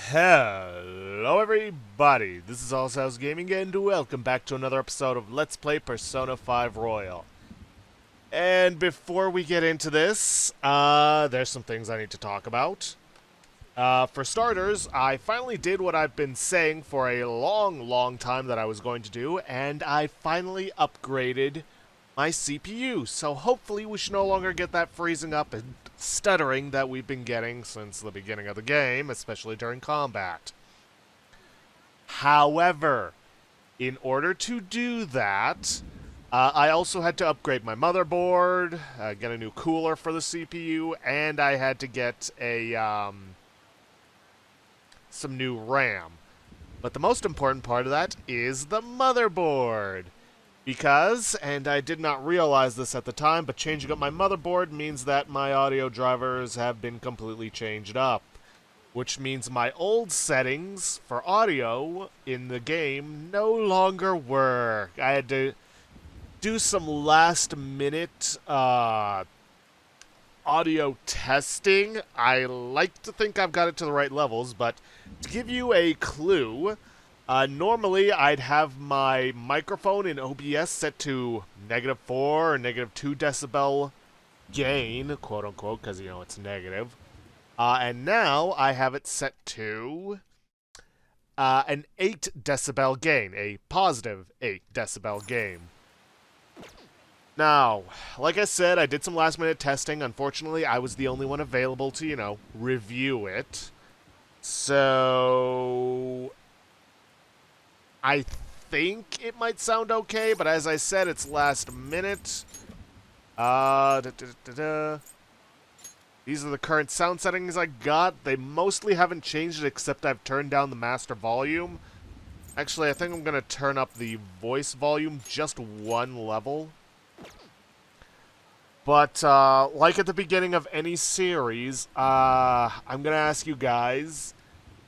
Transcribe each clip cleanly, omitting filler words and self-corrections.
Hello everybody, this is Allshouse Gaming and welcome back to another episode of Let's Play Persona 5 Royal. And before we get into this, there's some things I need to talk about. For starters, I finally did what I've been saying for a long time that I was going to do, and I finally upgraded my CPU, so hopefully we should no longer get that freezing up and stuttering that we've been getting since the beginning of the game, especially during combat. However, in order to do that, I also had to upgrade my motherboard, get a new cooler for the CPU, and I had to get a some new RAM. But the most important part of that is the motherboard. Because, and I did not realize this at the time, but changing up my motherboard means that my audio drivers have been completely changed up. Which means my old settings for audio in the game no longer work. I had to do some last minute audio testing. I like to think I've got it to the right levels, but to give you a clue, normally I'd have my microphone in OBS set to -4 or -2 decibel gain, quote unquote, because, you know, it's negative. And now I have it set to an 8 decibel gain, a positive 8 decibel gain. Now, like I said, I did some last minute testing. Unfortunately, I was the only one available to, you know, review it. So I think it might sound okay, but as I said, it's last minute. These are the current sound settings I got. They mostly haven't changed it, except I've turned down the master volume. Actually, I think I'm going to turn up the voice volume just one level. But, like at the beginning of any series, I'm going to ask you guys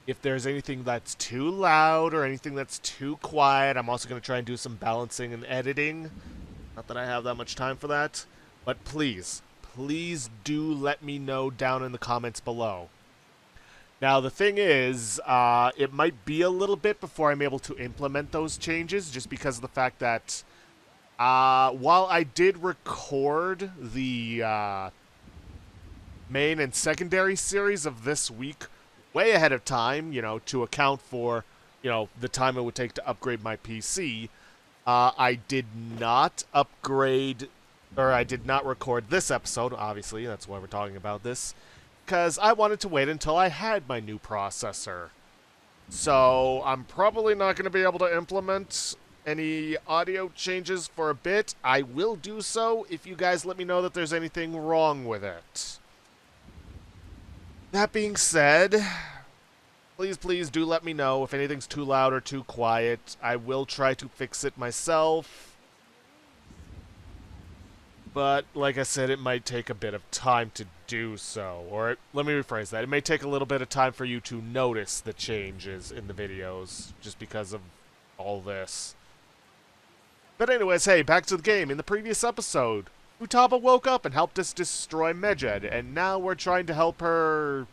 if there's anything that's too loud or anything that's too quiet. I'm also going to try and do some balancing and editing. Not that I have that much time for that. But please do let me know down in the comments below. Now, the thing is, it might be a little bit before I'm able to implement those changes, just because of the fact that while I did record the main and secondary series of this week way ahead of time, you know, to account for, you know, the time it would take to upgrade my PC, I did not upgrade, or I did not record this episode, obviously, that's why we're talking about this, because I wanted to wait until I had my new processor. So, I'm probably not going to be able to implement any audio changes for a bit. I will do so if you guys let me know that there's anything wrong with it. That being said, please do let me know if anything's too loud or too quiet. I will try to fix it myself. But, like I said, it might take a bit of time to do so. Or, let me rephrase that. It may take a little bit of time for you to notice the changes in the videos, just because of all this. But anyways, hey, back to the game. In the previous episode, Futaba woke up and helped us destroy Medjed, and now we're trying to help her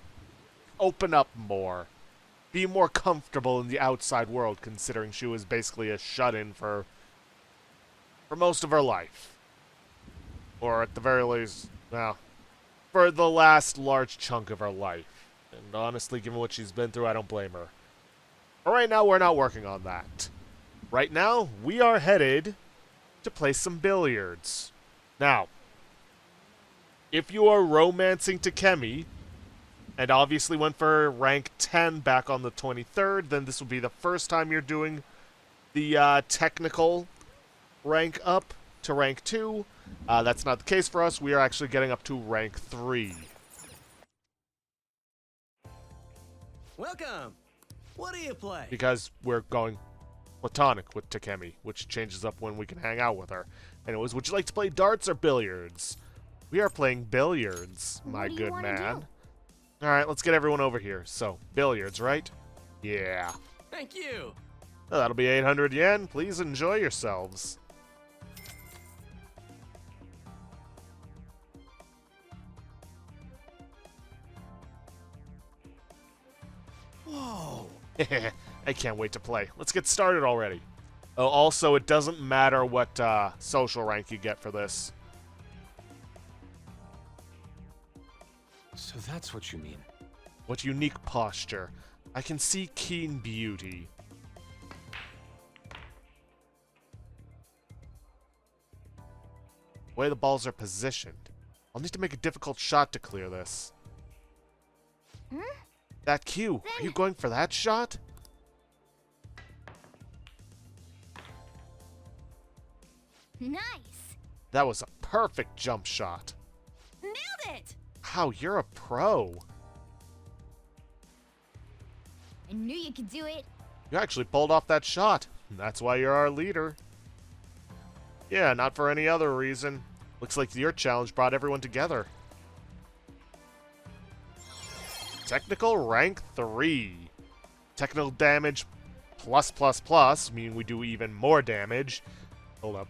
open up more. Be more comfortable in the outside world, considering she was basically a shut-in for most of her life. Or at the very least, well, for the last large chunk of her life. And honestly, given what she's been through, I don't blame her. But right now, we're not working on that. Right now, we are headed to play some billiards. Now, if you are romancing Takemi, and obviously went for rank 10 back on the 23rd, then this will be the first time you're doing the technical rank up to rank 2. That's not the case for us. We are actually getting up to rank 3. Welcome! What do you play? Because we're going platonic with Takemi, which changes up when we can hang out with her. Anyways, would you like to play darts or billiards? We are playing billiards, my good man. Alright, let's get everyone over here. So, billiards, right? Yeah. Thank you! Well, that'll be 800 yen. Please enjoy yourselves. Whoa. I can't wait to play. Let's get started already. Oh, also, it doesn't matter what social rank you get for this. So that's what you mean. What unique posture. I can see keen beauty. The way the balls are positioned. I'll need to make a difficult shot to clear this. That cue. Are you going for that shot? Nice. That was a perfect jump shot. Nailed it. Wow, you're a pro. I knew you could do it. You actually pulled off that shot. That's why you're our leader. Yeah, not for any other reason. Looks like your challenge brought everyone together. Technical rank 3. Technical damage plus, meaning we do even more damage. Hold up.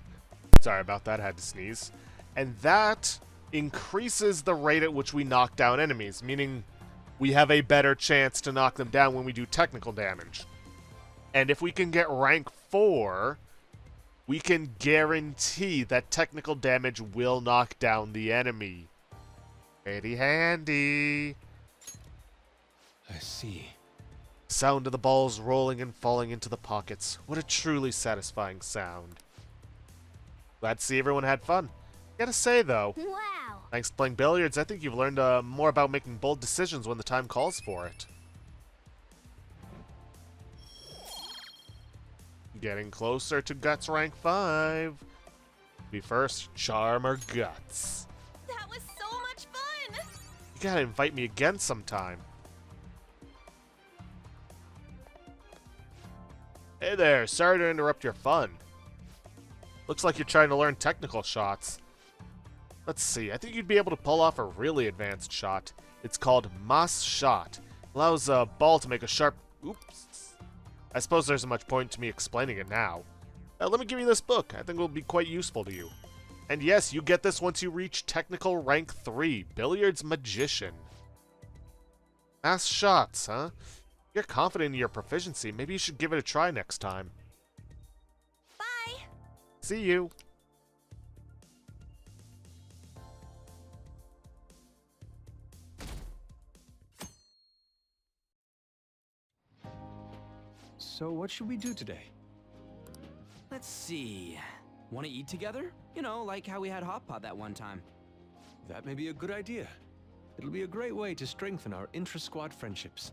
Sorry about that, I had to sneeze. And that increases the rate at which we knock down enemies, meaning we have a better chance to knock them down when we do technical damage. And if we can get rank 4, we can guarantee that technical damage will knock down the enemy. Pretty handy. I see. Sound of the balls rolling and falling into the pockets. What a truly satisfying sound. Glad to see everyone had fun. Gotta say, though, Wow. thanks to playing billiards, I think you've learned more about making bold decisions when the time calls for it. Getting closer to Guts rank 5. Be first, Charm or Guts. That was so much fun. You gotta invite me again sometime. Hey there, sorry to interrupt your fun. Looks like you're trying to learn technical shots. Let's see, I think you'd be able to pull off a really advanced shot. It's called Mas Shot. Allows a ball to make a sharp... Oops. I suppose there isn't much point to me explaining it now. Let me give you this book. I think it will be quite useful to you. And yes, you get this once you reach technical rank 3, Billiards Magician. Mas shots, huh? You're confident in your proficiency. Maybe you should give it a try next time. Bye. See you. So what should we do today? Let's see. Want to eat together? You know, like how we had hot pot that one time. That may be a good idea. It'll be a great way to strengthen our intra-squad friendships.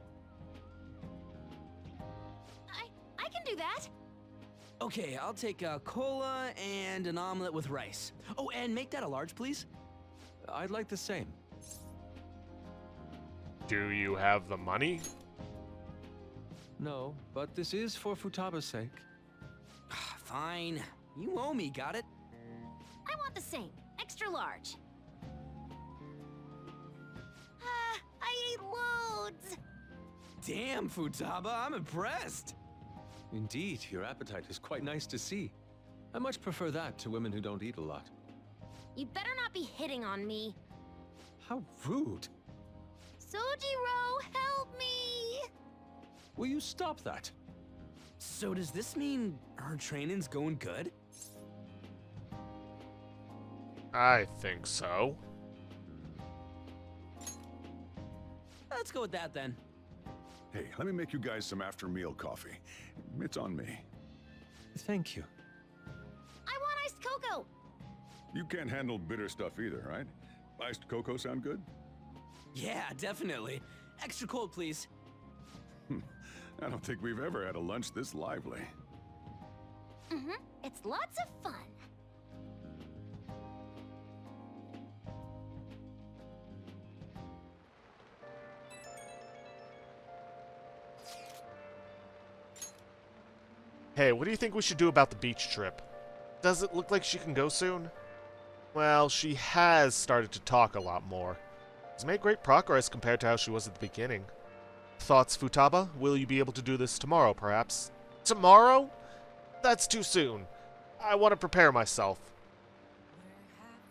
I can do that. Okay, I'll take a cola and an omelet with rice. Oh, and make that a large, please. I'd like the same. Do you have the money? No, but this is for Futaba's sake. Fine. You owe me, got it? I want the same. Extra large. I ate loads. Damn, Futaba, I'm impressed. Indeed, your appetite is quite nice to see. I much prefer that to women who don't eat a lot. You better not be hitting on me. How rude! Sojiro, help me! Will you stop that? So does this mean her training's going good? I think so. Let's go with that then. Hey, let me make you guys some after-meal coffee. It's on me. Thank you. I want iced cocoa. You can't handle bitter stuff either, right? Iced cocoa sound good? Yeah, definitely. Extra cold, please. I don't think we've ever had a lunch this lively. It's lots of fun. Hey, what do you think we should do about the beach trip? Does it look like she can go soon? Well, she has started to talk a lot more. She's made great progress compared to how she was at the beginning. Thoughts, Futaba? Will you be able to do this tomorrow, perhaps? Tomorrow? That's too soon. I want to prepare myself.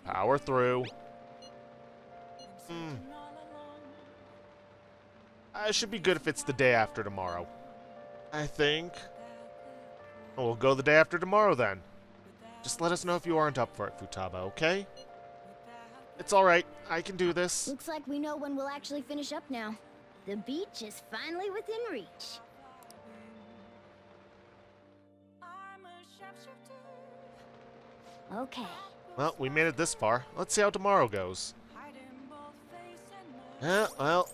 Power through. I should be good if it's the day after tomorrow. I think. We'll go the day after tomorrow then. Just let us know if you aren't up for it, Futaba, okay? It's alright. I can do this. Looks like we know when we'll actually finish up now. The beach is finally within reach. Okay. Well, we made it this far. Let's see how tomorrow goes. Well.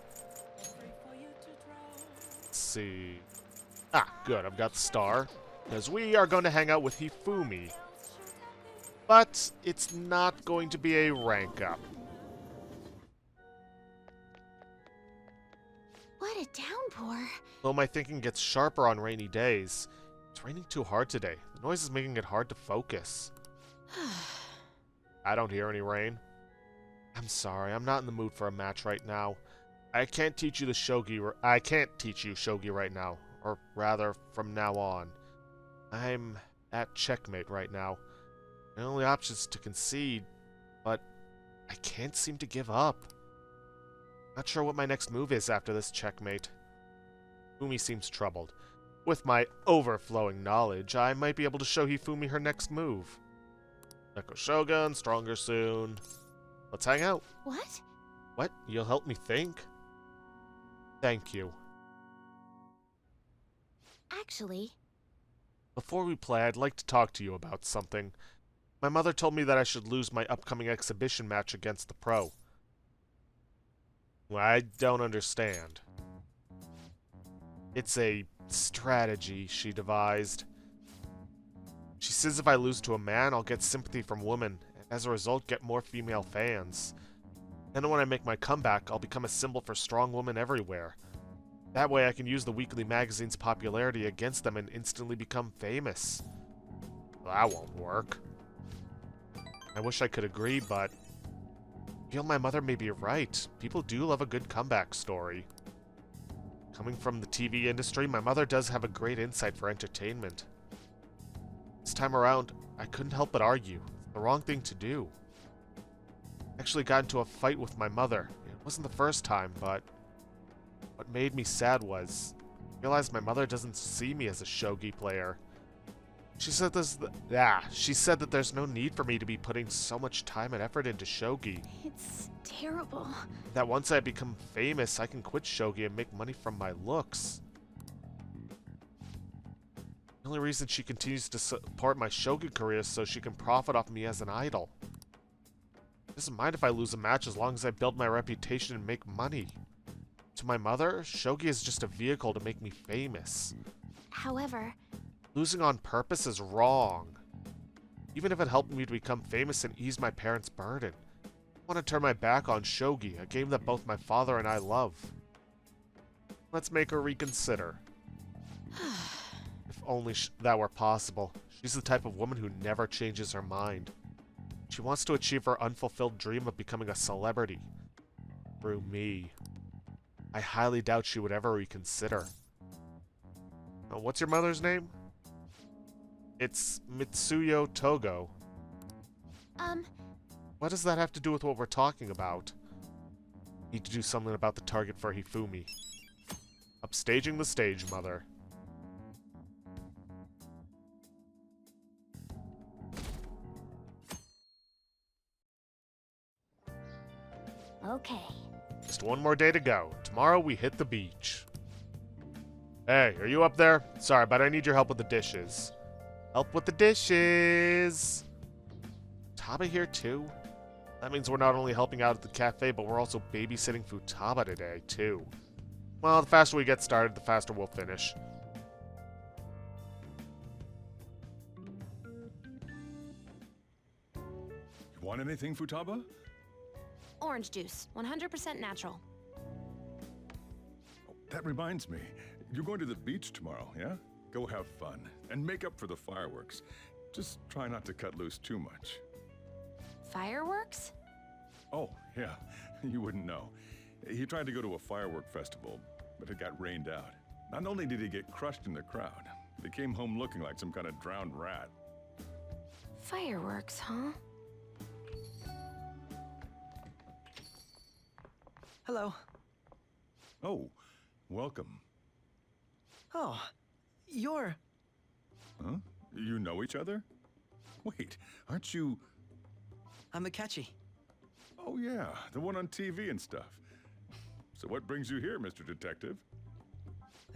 Let's see. Ah, good. I've got the star. Because we are going to hang out with Hifumi. But it's not going to be a rank up. What a downpour. Though my thinking gets sharper on rainy days. It's raining too hard today. The noise is making it hard to focus. I don't hear any rain. I'm sorry, I'm not in the mood for a match right now. I can't teach you shogi right now. Or rather, from now on. I'm at checkmate right now. My only option is to concede, but I can't seem to give up. Not sure what my next move is after this checkmate. Fumi seems troubled. With my overflowing knowledge, I might be able to show Hifumi her next move. Neko Shogun, stronger soon. Let's hang out. What? What? You'll help me think? Thank you. Actually, Before we play, I'd like to talk to you about something. My mother told me that I should lose my upcoming exhibition match against the pro. Well, I don't understand. It's a strategy she devised. She says if I lose to a man, I'll get sympathy from women, and as a result get more female fans. Then when I make my comeback, I'll become a symbol for strong women everywhere. That way I can use the weekly magazine's popularity against them and instantly become famous. Well, that won't work. I wish I could agree, but I feel my mother may be right. People do love a good comeback story. Coming from the TV industry, my mother does have a great insight for entertainment. This time around, I couldn't help but argue. It's the wrong thing to do. I actually got into a fight with my mother. It wasn't the first time, but what made me sad was I realized my mother doesn't see me as a shogi player. She said that there's no need for me to be putting so much time and effort into shogi. it's terrible. That once I become famous, I can quit shogi and make money from my looks. The only reason she continues to support my shogi career is so she can profit off me as an idol. She doesn't mind if I lose a match as long as I build my reputation and make money. To my mother, shogi is just a vehicle to make me famous. However, Losing on purpose is wrong. Even if it helped me to become famous and ease my parents' burden. I want to turn my back on shogi, a game that both my father and I love. Let's make her reconsider. If only that were possible. She's the type of woman who never changes her mind. She wants to achieve her unfulfilled dream of becoming a celebrity. Through me. I highly doubt she would ever reconsider. Now, what's your mother's name? It's Mitsuyo Togo. What does that have to do with what we're talking about? Need to do something about the target for Hifumi. Upstaging the stage, mother. okay. Just one more day to go. Tomorrow we hit the beach. Hey, are you up there? Sorry, but I need your help with the dishes. Help with the dishes! Futaba here too? That means we're not only helping out at the cafe, but we're also babysitting Futaba today, too. Well, the faster we get started, the faster we'll finish. You want anything, Futaba? Orange juice, 100% natural. Oh, that reminds me. You're going to the beach tomorrow, yeah? Go have fun. And make up for the fireworks. Just try not to cut loose too much. Fireworks? Oh, yeah. You wouldn't know. He tried to go to a firework festival, but it got rained out. Not only did he get crushed in the crowd, but he came home looking like some kind of drowned rat. Fireworks, huh? Hello. Oh, Welcome. Oh, you're... Huh? You know each other? Wait, aren't you... I'm Akechi. Oh yeah, the one on TV and stuff. So what brings you here, Mr. Detective?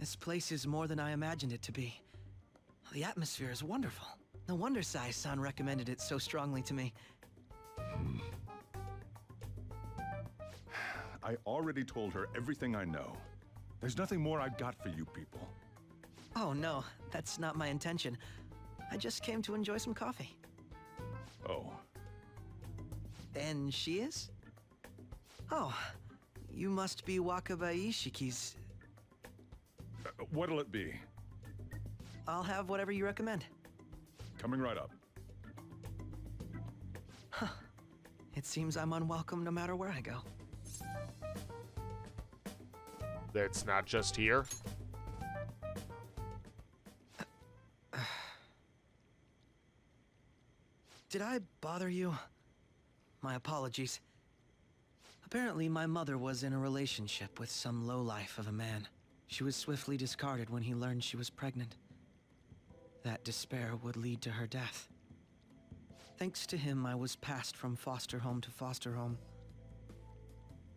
This place is more than I imagined it to be. The atmosphere is wonderful. No wonder Sai-san recommended it so strongly to me. I already told her everything I know. There's nothing more I've got for you people. Oh no, that's not my intention. I just came to enjoy some coffee. Oh, And she is? Oh, you must be Wakaba Ishiki's... what'll it be? I'll have whatever you recommend. Coming right up. It seems I'm unwelcome no matter where I go. It's not just here. Did I bother you? My apologies. Apparently, my mother was in a relationship with some lowlife of a man. She was swiftly discarded when he learned she was pregnant. That despair would lead to her death. Thanks to him, I was passed from foster home to foster home.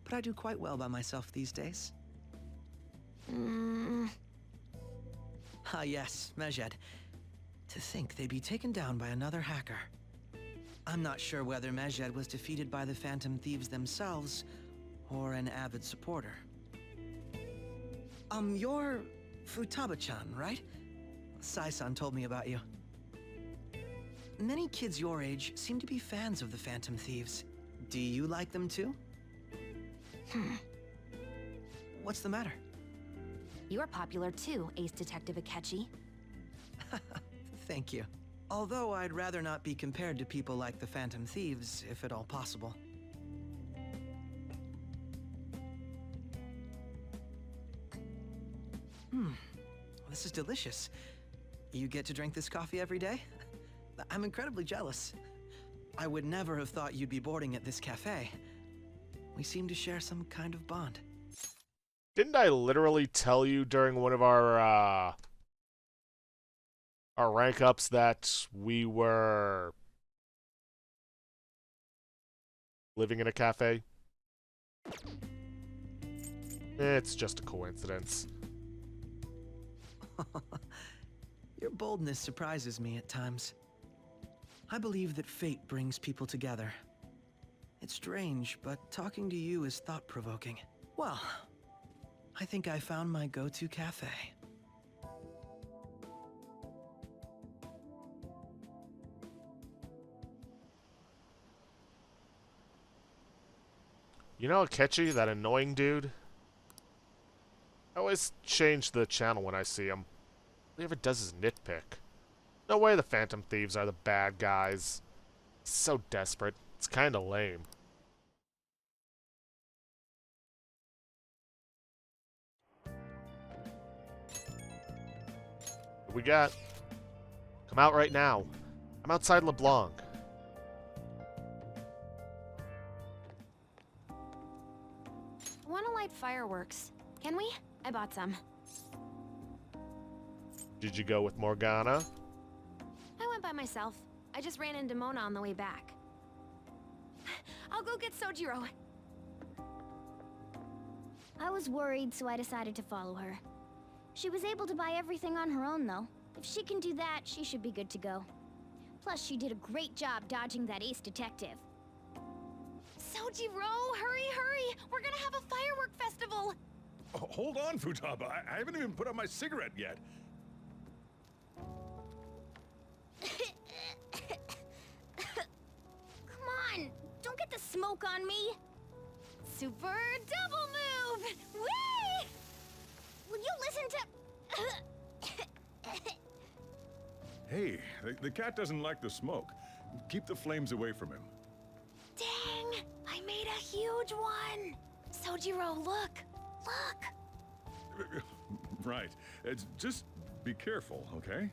But I do quite well by myself these days. Ah yes, Mejed. To think they'd be taken down by another hacker. I'm not sure whether Mejed was defeated by the Phantom Thieves themselves, or an avid supporter. You're Futaba-chan, right? Sai-san told me about you. Many kids your age seem to be fans of the Phantom Thieves. Do you like them too? What's the matter? You're popular too, Ace Detective Akechi. Thank you. Although I'd rather not be compared to people like the Phantom Thieves, if at all possible. This is delicious. You get to drink this coffee every day? I'm incredibly jealous. I would never have thought you'd be boarding at this cafe. We seem to share some kind of bond. Didn't I literally tell you during one of our rank ups that we were living in a cafe? It's just a coincidence. Your boldness surprises me at times. I believe that fate brings people together. It's strange, but talking to you is thought-provoking. Well, I think I found my go-to cafe. You know Akechi, that annoying dude? I always change the channel when I see him. All he ever does is nitpick. No way the Phantom Thieves are the bad guys. He's so desperate. It's kinda lame. What we got? Come out right now. I'm outside LeBlanc. Wanna light fireworks? Can we? I bought some. Did you go with Morgana? I went by myself. I just ran into Mona on the way back. I'll go get Sojiro. I was worried, so I decided to follow her. She was able to buy everything on her own, though. If she can do that, she should be good to go. Plus, she did a great job dodging that Ace Detective. Sojiro, hurry, hurry! We're gonna have a firework festival! Oh, hold on, Futaba. I haven't even put out my cigarette yet. Come on! Don't get the smoke on me! Super double move! Whee! Will you listen to... Hey, the cat doesn't like the smoke. Keep the flames away from him. Dang! I made a huge one! Sojiro, look! Look! Right. It's just be careful, okay?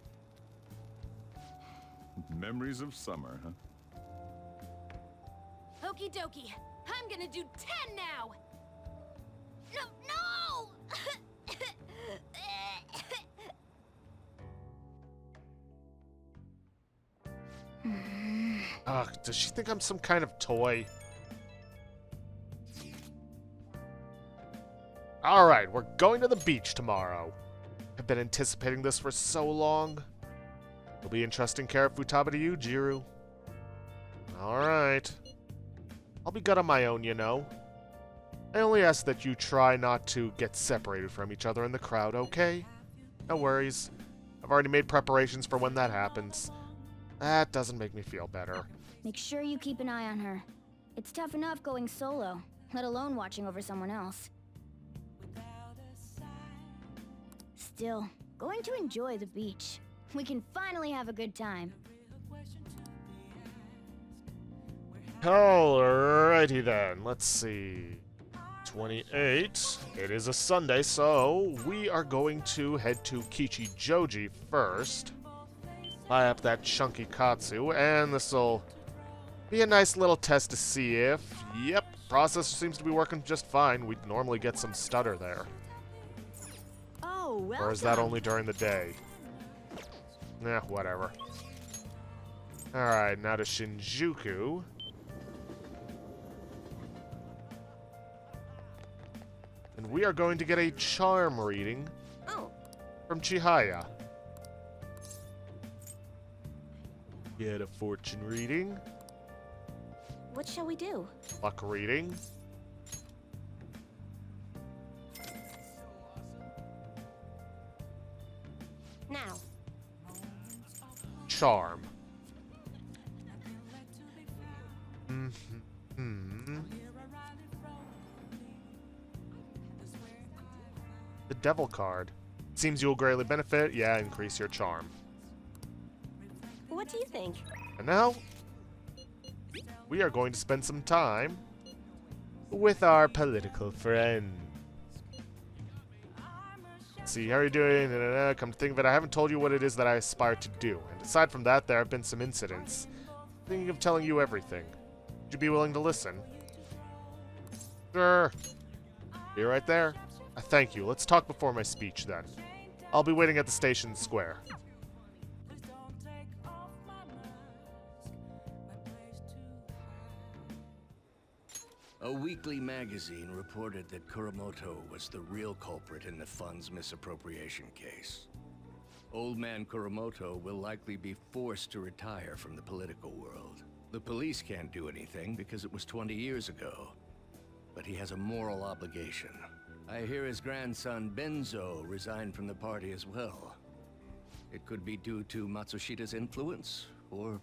Memories of summer, huh? Okie dokie. I'm gonna do 10 now! No! Ugh, does she think I'm some kind of toy? Alright, we're going to the beach tomorrow. I've been anticipating this for so long. It'll be interesting care of Futaba to you, Jiru. Alright. I'll be good on my own, you know. I only ask that you try not to get separated from each other in the crowd, okay? No worries. I've already made preparations for when that happens. That doesn't make me feel better. Make sure you keep an eye on her. It's tough enough going solo, let alone watching over someone else. Still, going to enjoy the beach. We can finally have a good time. Alrighty then, let's see. 28. It is a Sunday, so we are going to head to Kichijoji first. Buy up that chunky Katsu, and this'll be a nice little test to see if, yep, processor seems to be working just fine. We'd normally get some stutter there. Oh, well Or is that only during the day? Eh, whatever. Alright, now to Shinjuku. And we are going to get a charm reading from Chihaya. Get a fortune reading. What shall we do? Luck reading. Now. Charm. The Devil card. Seems you will greatly benefit. Yeah, increase your charm. What do you think? And now, we are going to spend some time with our political friend. See, how are you doing? Come to think of it, I haven't told you what it is that I aspire to do. And aside from that, there have been some incidents. Thinking of telling you everything. Would you be willing to listen? Sure. Be right there. Thank you. Let's talk before my speech, then. I'll be waiting at the station square. A weekly magazine reported that Kuramoto was the real culprit in the fund's misappropriation case. Old man Kuramoto will likely be forced to retire from the political world. The police can't do anything because it was 20 years ago. But he has a moral obligation. I hear his grandson Benzo resigned from the party as well. It could be due to Matsushita's influence, or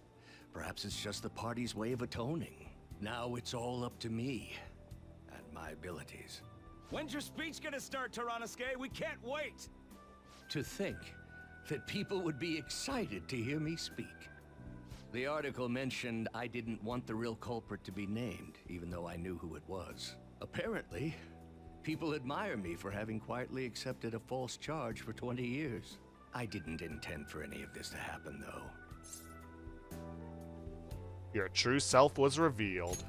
perhaps it's just the party's way of atoning. Now it's all up to me and my abilities. When's your speech gonna start, Tyranosuke? We can't wait! To think that people would be excited to hear me speak. The article mentioned I didn't want the real culprit to be named, even though I knew who it was. Apparently, people admire me for having quietly accepted a false charge for 20 years. I didn't intend for any of this to happen, though. Your true self was revealed.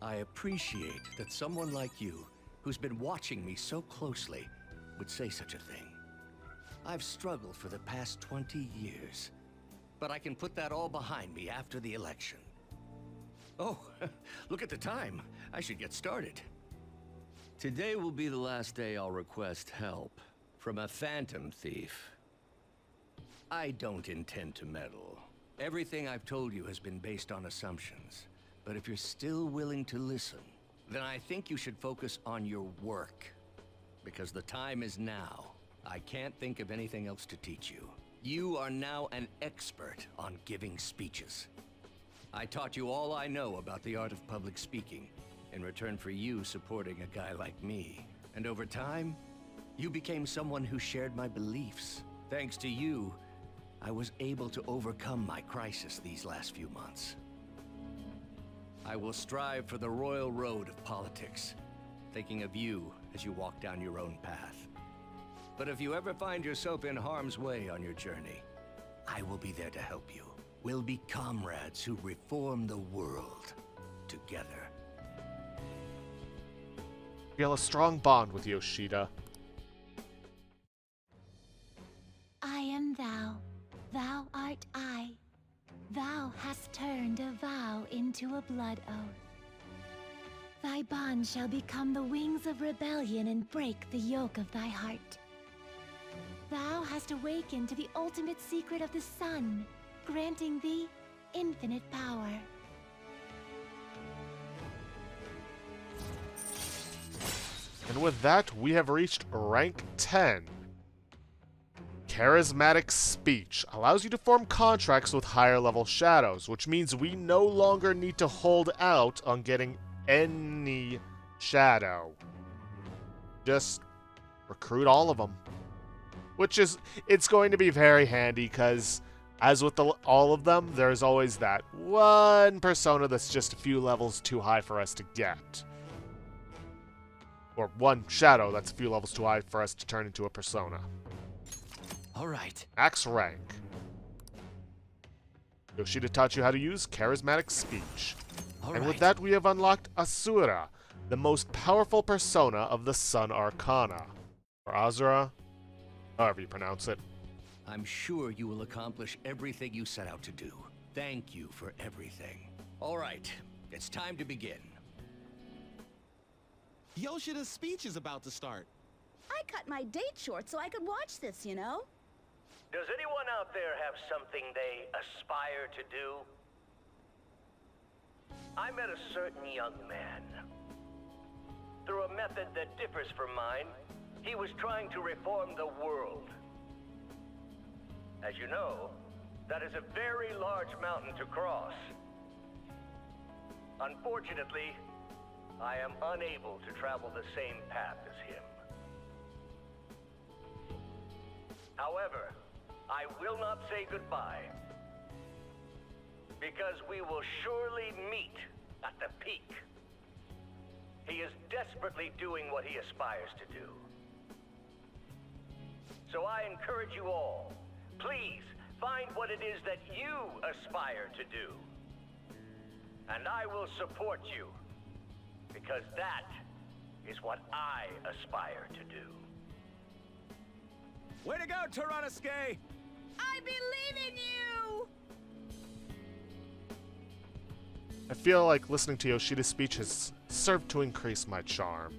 I appreciate that someone like you, who's been watching me so closely, would say such a thing. I've struggled for the past 20 years, but I can put that all behind me after the election. Oh, look at the time. I should get started. Today will be the last day I'll request help from a phantom thief. I don't intend to meddle. Everything I've told you has been based on assumptions. But if you're still willing to listen, then I think you should focus on your work. Because the time is now. I can't think of anything else to teach you. You are now an expert on giving speeches. I taught you all I know about the art of public speaking, in return for you supporting a guy like me. And over time, you became someone who shared my beliefs. Thanks to you, I was able to overcome my crisis these last few months. I will strive for the royal road of politics, thinking of you as you walk down your own path. But if you ever find yourself in harm's way on your journey, I will be there to help you. We'll be comrades who reform the world together. Feel a strong bond with Yoshida. I am thou, thou art I. Thou Thou hast turned a vow into a blood oath. Thy bond shall become the wings of rebellion and break the yoke of thy heart. Thou hast awakened to the ultimate secret of the sun, granting thee infinite power. And with that, we have reached rank 10. Charismatic Speech allows you to form contracts with higher level shadows, which means we no longer need to hold out on getting any shadow. Just recruit all of them. Which is, it's going to be very handy because, as with all of them, there's always that one persona that's just a few levels too high for us to get. Or one shadow that's a few levels too high for us to turn into a persona. All right. Max rank. Yoshida taught you how to use Charismatic Speech. And with that, we have unlocked Asura, the most powerful persona of the Sun Arcana. Or Azura, however you pronounce it. I'm sure you will accomplish everything you set out to do. Thank you for everything. All right, it's time to begin. Yoshida's speech is about to start. I cut my date short so I could watch this, you know? Does anyone out there have something they aspire to do? I met a certain young man. Through a method that differs from mine, he was trying to reform the world. As you know, that is a very large mountain to cross. Unfortunately, I am unable to travel the same path as him. However, I will not say goodbye, because we will surely meet at the peak. He is desperately doing what he aspires to do. So I encourage you all, please find what it is that you aspire to do. And I will support you, because that is what I aspire to do. Way to go, Tyranosuke! I believe in you! I feel like listening to Yoshida's speech has served to increase my charm.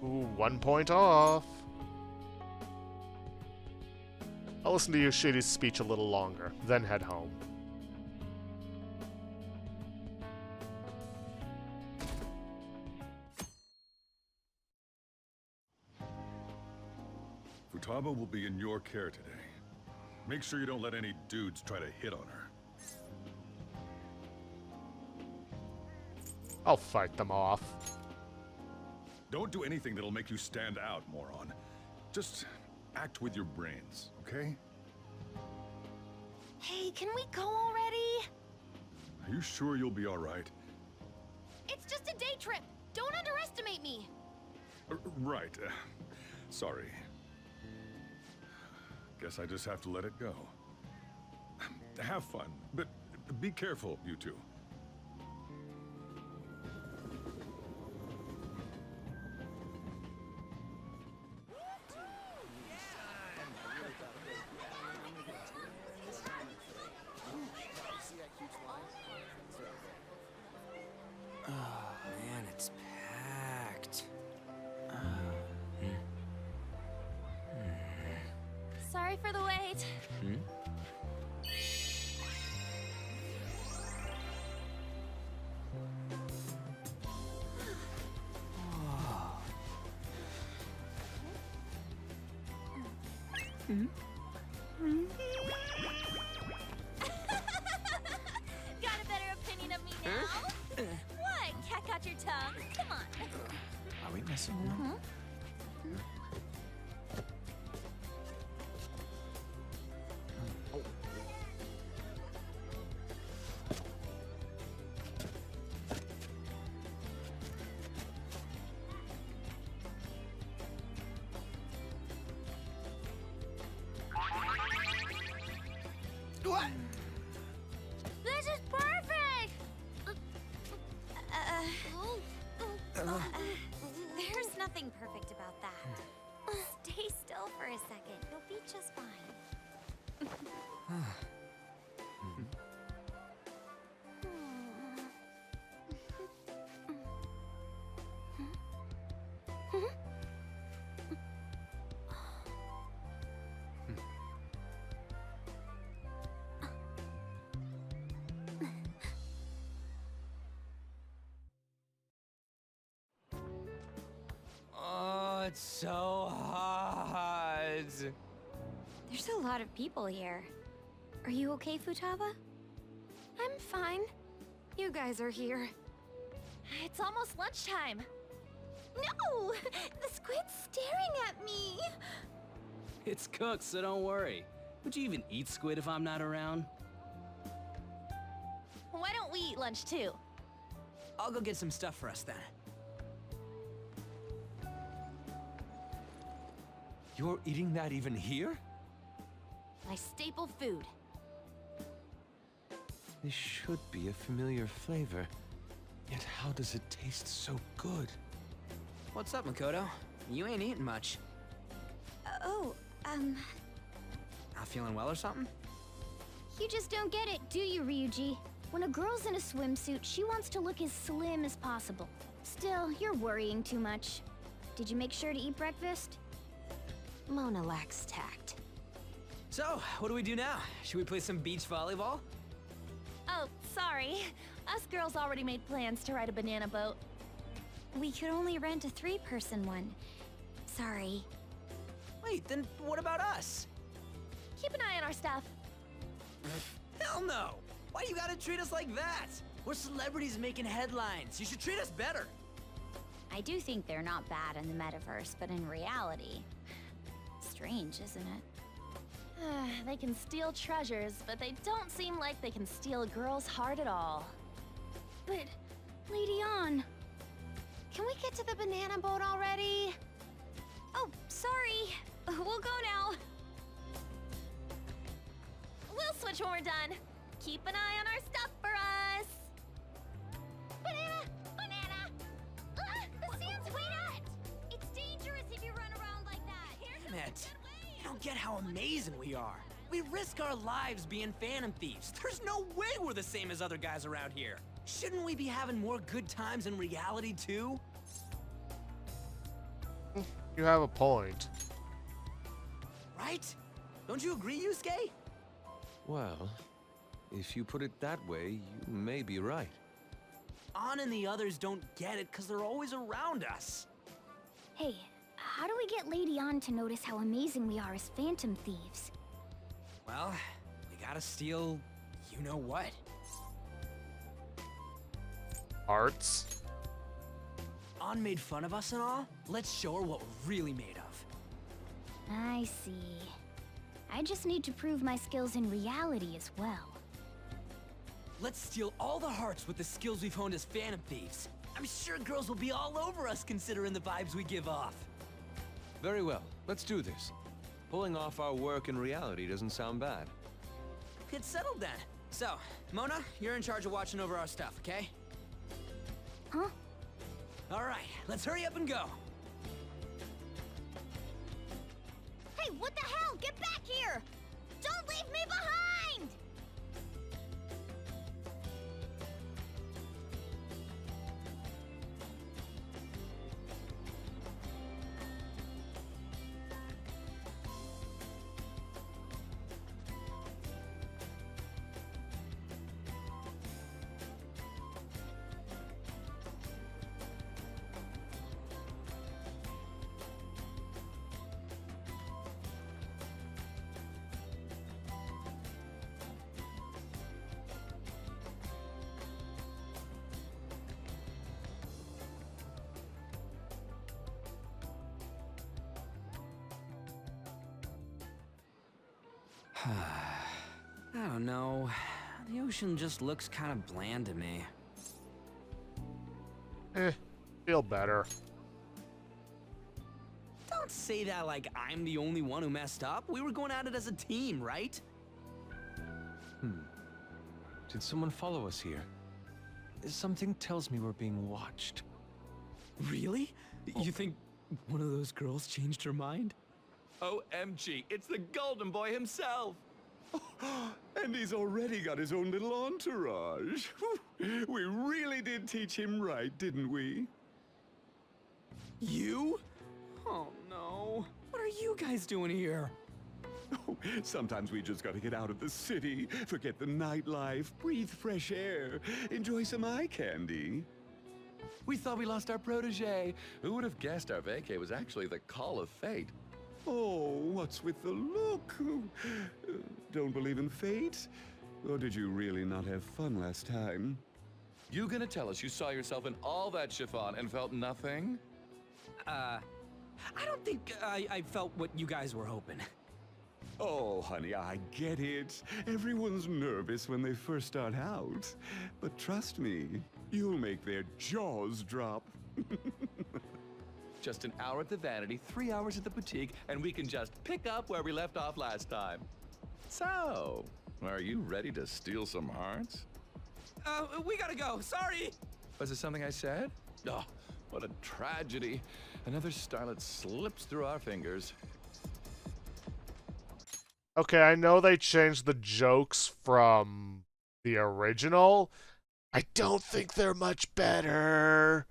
Ooh, 1 point off. I'll listen to Yoshida's speech a little longer, then head home. Futaba will be in your care today. Make sure you don't let any dudes try to hit on her. I'll fight them off. Don't do anything that'll make you stand out, moron. Just act with your brains, okay? Hey, can we go already? Are you sure you'll be all right? It's just a day trip. Don't underestimate me. Right. Sorry. Guess I just have to let it go. Have fun, but be careful, you two. Man, it's packed. Sorry for the wait. Got a better opinion of me now? What? Cat got your tongue? Come on. Are we messing around? What? This is perfect! There's nothing perfect about that. Stay still for a second. You'll be just fine. Oh, it's so hot. There's a lot of people here. Are you okay, Futaba? I'm fine. You guys are here. It's almost lunchtime. No! The squid's staring at me! It's cooked, so don't worry. Would you even eat squid if I'm not around? Why don't we eat lunch too? I'll go get some stuff for us then. You're eating that even here? My staple food. This should be a familiar flavor. Yet how does it taste so good? What's up, Makoto? You ain't eating much. Not feeling well or something? You just don't get it, do you, Ryuji? When a girl's in a swimsuit, she wants to look as slim as possible. Still, you're worrying too much. Did you make sure to eat breakfast? Mona lacks tact. So, what do we do now? Should we play some beach volleyball? Oh, sorry. Us girls already made plans to ride a banana boat. We could only rent a 3-person one. Sorry. Wait, then what about us? Keep an eye on our stuff. Hell no! Why you gotta treat us like that? We're celebrities making headlines. You should treat us better. I do think they're not bad in the metaverse, but in reality... Strange, isn't it? They can steal treasures, but they don't seem like they can steal a girl's heart at all. But, Lady Ann... Can we get to the banana boat already? Oh, sorry. We'll go now. We'll switch when we're done. Keep an eye on our stuff for us. Banana! Banana! Ah, the sand's wet! It's dangerous if you run around like that. Damn it! You don't get how amazing we are. We risk our lives being phantom thieves. There's no way we're the same as other guys around here. Shouldn't we be having more good times in reality too? You have a point. Right? Don't you agree, Yusuke? Well, if you put it that way, you may be right. Ann and the others don't get it because they're always around us. Hey, how do we get Lady Ann to notice how amazing we are as phantom thieves? Well, we gotta steal you-know-what. Arts? Ann made fun of us and all. Let's show her what we're really made of. I see. I just need to prove my skills in reality as well. Let's steal all the hearts with the skills we've honed as phantom thieves. I'm sure girls will be all over us considering the vibes we give off. Very well, let's do this. Pulling off our work in reality doesn't sound bad. Get settled then. So, Mona, you're in charge of watching over our stuff, okay? Huh? All right, let's hurry up and go. Hey, what the hell? Get back here! Don't leave me behind! I don't know. The ocean just looks kind of bland to me. Feel better. Don't say that like I'm the only one who messed up. We were going at it as a team, right? Did someone follow us here? Something tells me we're being watched. Really? You think One of those girls changed her mind? OMG, it's the Golden Boy himself! And he's already got his own little entourage. We really did teach him right, didn't we? You? Oh no. What are you guys doing here? Oh, sometimes we just gotta get out of the city, forget the nightlife, breathe fresh air, enjoy some eye candy. We thought we lost our protege. Who would have guessed our vacay was actually the call of fate? Oh, what's with the look? Don't believe in fate? Or did you really not have fun last time? You gonna tell us you saw yourself in all that chiffon and felt nothing? I don't think I felt what you guys were hoping. Oh, honey, I get it. Everyone's nervous when they first start out. But trust me, you'll make their jaws drop. Just an hour at the Vanity, 3 hours at the boutique, and we can just pick up where we left off last time. So, are you ready to steal some hearts? We gotta go. Sorry. Was it something I said? Oh, what a tragedy. Another starlet slips through our fingers. Okay, I know they changed the jokes from the original. I don't think they're much better.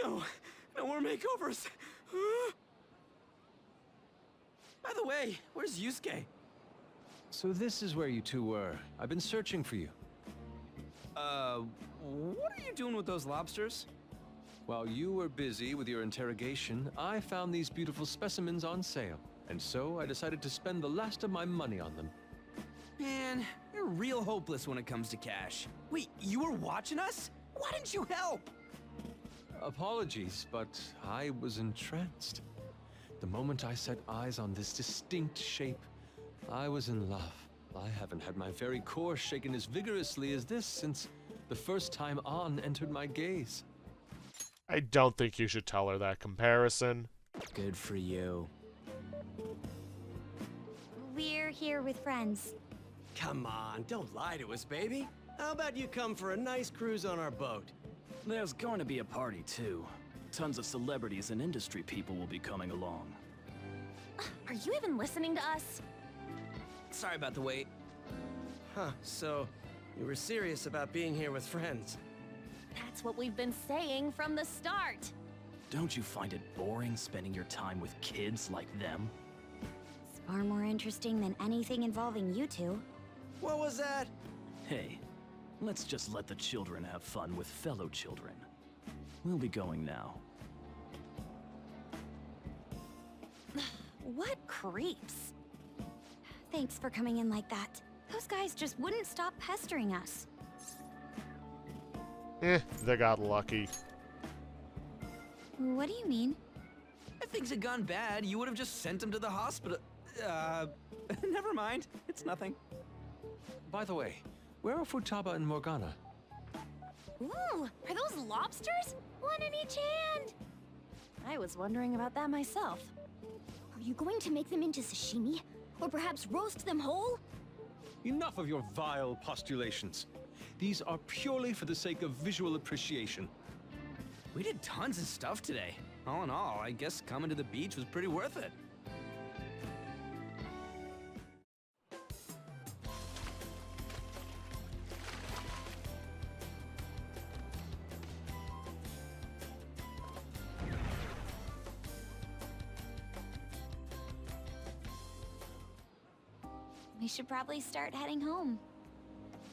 No more makeovers. By the way, where's Yusuke? So this is where you two were. I've been searching for you. What are you doing with those lobsters? While you were busy with your interrogation, I found these beautiful specimens on sale. And so I decided to spend the last of my money on them. Man, you're real hopeless when it comes to cash. Wait, you were watching us? Why didn't you help? Apologies, but I was entranced. The moment I set eyes on this distinct shape, I was in love. I haven't had my very core shaken as vigorously as this since the first time An entered my gaze. I don't think you should tell her that comparison. Good for you. We're here with friends. Come on, don't lie to us, baby. How about you come for a nice cruise on our boat? There's going to be a party, too. Tons of celebrities and industry people will be coming along. Are you even listening to us? Sorry about the wait. Huh, so you were serious about being here with friends. That's what we've been saying from the start. Don't you find it boring spending your time with kids like them? It's far more interesting than anything involving you two. What was that? Hey, let's just let the children have fun with fellow children. We'll be going now. What creeps. Thanks for coming in like that. Those guys just wouldn't stop pestering us. They got lucky. What do you mean? If things had gone bad, you would have just sent them to the hospital. Never mind. It's nothing. By the way, where are Futaba and Morgana? Ooh, are those lobsters? One in each hand. I was wondering about that myself. Are you going to make them into sashimi? Or perhaps roast them whole? Enough of your vile postulations. These are purely for the sake of visual appreciation. We did tons of stuff today. All in all, I guess coming to the beach was pretty worth it. We should probably start heading home.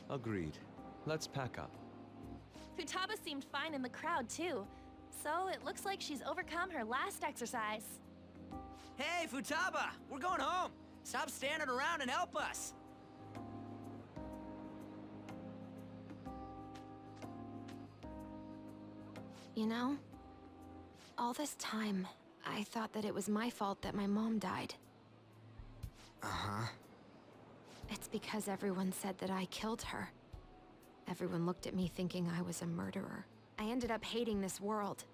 Agreed. Let's pack up. Futaba seemed fine in the crowd, too. So it looks like she's overcome her last exercise. Hey, Futaba! We're going home! Stop standing around and help us! You know, all this time, I thought that it was my fault that my mom died. Uh-huh. It's because everyone said that I killed her. Everyone looked at me thinking I was a murderer. I ended up hating this world.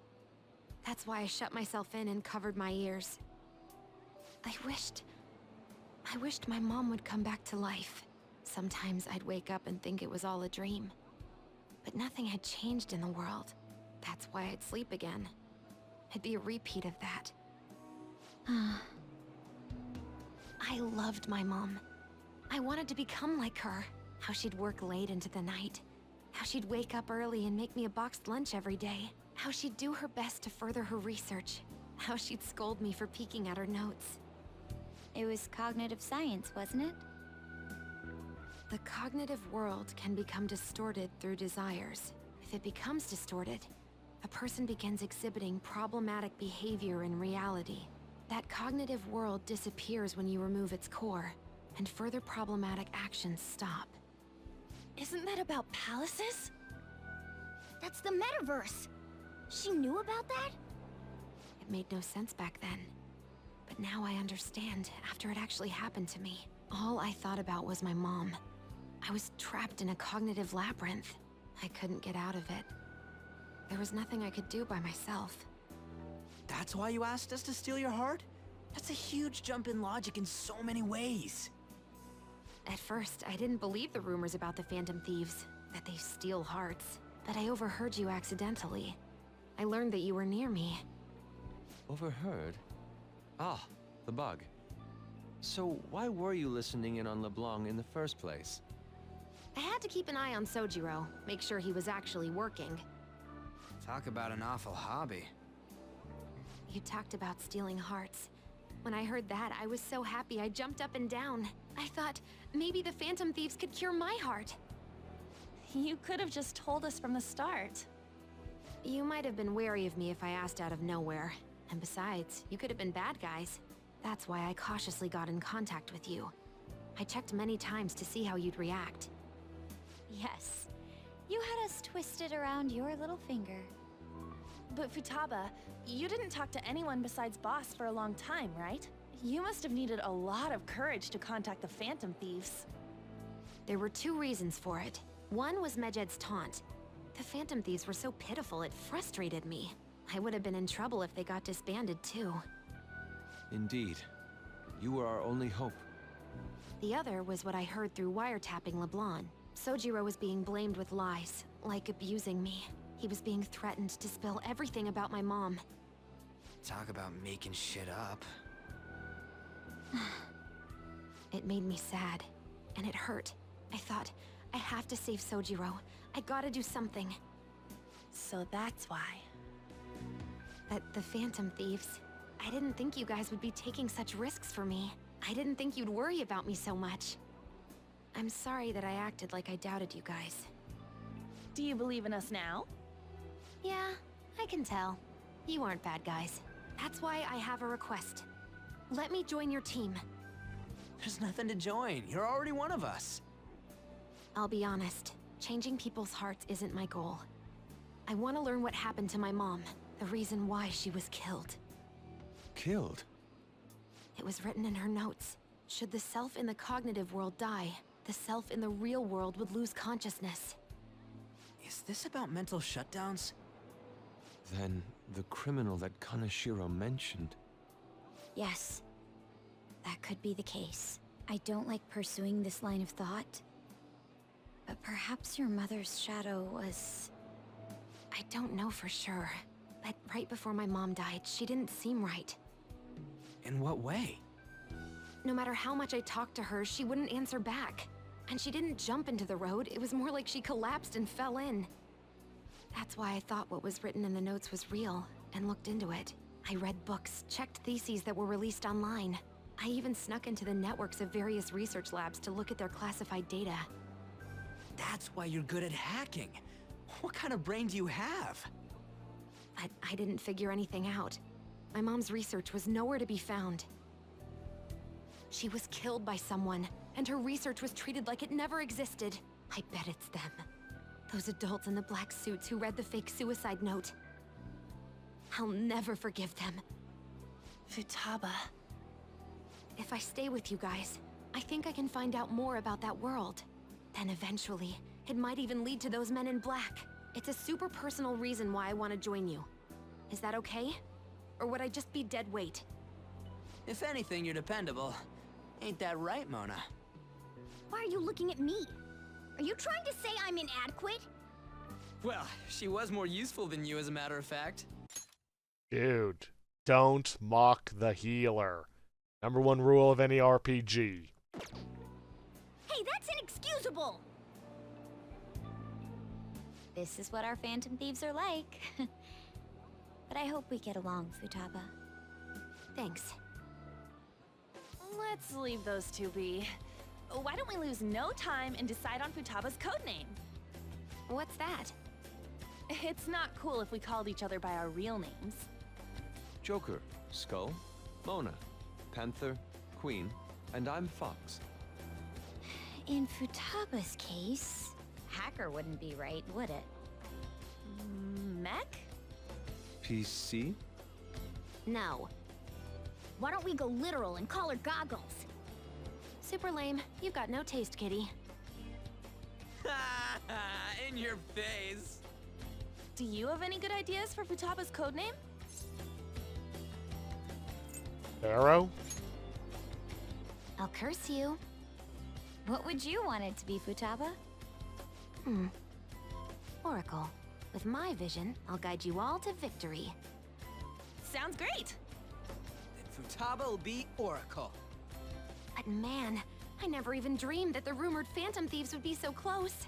That's why I shut myself in and covered my ears. I wished my mom would come back to life. Sometimes I'd wake up and think it was all a dream. But nothing had changed in the world. That's why I'd sleep again. It'd be a repeat of that. I loved my mom. I wanted to become like her. How she'd work late into the night. How she'd wake up early and make me a boxed lunch every day. How she'd do her best to further her research. How she'd scold me for peeking at her notes. It was cognitive science, wasn't it? The cognitive world can become distorted through desires. If it becomes distorted, a person begins exhibiting problematic behavior in reality. That cognitive world disappears when you remove its core, and further problematic actions stop. Isn't that about palaces? That's the metaverse. She knew about that? It made no sense back then. But now I understand, after it actually happened to me. All I thought about was my mom. I was trapped in a cognitive labyrinth. I couldn't get out of it. There was nothing I could do by myself. That's why you asked us to steal your heart? That's a huge jump in logic in so many ways. At first, I didn't believe the rumors about the Phantom Thieves, that they steal hearts. But I overheard you accidentally. I learned that you were near me. Overheard? Ah, the bug. So why were you listening in on LeBlanc in the first place? I had to keep an eye on Sojiro, make sure he was actually working. Talk about an awful hobby. You talked about stealing hearts. When I heard that, I was so happy I jumped up and down. I thought, maybe the Phantom Thieves could cure my heart. You could have just told us from the start. You might have been wary of me if I asked out of nowhere. And besides, you could have been bad guys. That's why I cautiously got in contact with you. I checked many times to see how you'd react. Yes. You had us twisted around your little finger. But Futaba, you didn't talk to anyone besides Boss for a long time, right? You must have needed a lot of courage to contact the Phantom Thieves. There were two reasons for it. One was Medjed's taunt. The Phantom Thieves were so pitiful it frustrated me. I would have been in trouble if they got disbanded too. Indeed. You were our only hope. The other was what I heard through wiretapping LeBlanc. Sojiro was being blamed with lies, like abusing me. He was being threatened to spill everything about my mom. Talk about making shit up. It made me sad, and it hurt. I thought, I have to save Sojiro. I gotta do something. So that's why. But the Phantom Thieves, I didn't think you guys would be taking such risks for me. I didn't think you'd worry about me so much. I'm sorry that I acted like I doubted you guys. Do you believe in us now? Yeah, I can tell. You aren't bad guys. That's why I have a request. Let me join your team. There's nothing to join. You're already one of us. I'll be honest. Changing people's hearts isn't my goal. I want to learn what happened to my mom. The reason why she was killed. Killed? It was written in her notes. Should the self in the cognitive world die, the self in the real world would lose consciousness. Is this about mental shutdowns? Then the criminal that Kaneshiro mentioned. Yes. That could be the case. I don't like pursuing this line of thought. But perhaps your mother's shadow was... I don't know for sure. But right before my mom died, she didn't seem right. In what way? No matter how much I talked to her, she wouldn't answer back. And she didn't jump into the road, it was more like she collapsed and fell in. That's why I thought what was written in the notes was real, and looked into it. I read books, checked theses that were released online. I even snuck into the networks of various research labs to look at their classified data. That's why you're good at hacking. What kind of brain do you have? But I didn't figure anything out. My mom's research was nowhere to be found. She was killed by someone, and her research was treated like it never existed. I bet it's them. Those adults in the black suits who read the fake suicide note. I'll never forgive them. Futaba. If I stay with you guys, I think I can find out more about that world. Then eventually, it might even lead to those men in black. It's a super personal reason why I want to join you. Is that okay? Or would I just be dead weight? If anything, you're dependable. Ain't that right, Mona? Why are you looking at me? Are you trying to say I'm inadequate? Well, she was more useful than you, as a matter of fact. Dude, don't mock the healer. #1 rule of any RPG. Hey, that's inexcusable! This is what our Phantom Thieves are like. But I hope we get along, Futaba. Thanks. Let's leave those two be. Why don't we lose no time and decide on Futaba's codename? What's that? It's not cool if we called each other by our real names. Joker, Skull, Mona, Panther, Queen, and I'm Fox. In Futaba's case, Hacker wouldn't be right, would it? Mech? PC? No. Why don't we go literal and call her Goggles? Super lame. You've got no taste, kitty. In your face. Do you have any good ideas for Futaba's codename? Arrow? I'll curse you. What would you want it to be, Futaba? Oracle. With my vision, I'll guide you all to victory. Sounds great! Then Futaba will be Oracle. But man, I never even dreamed that the rumored Phantom Thieves would be so close.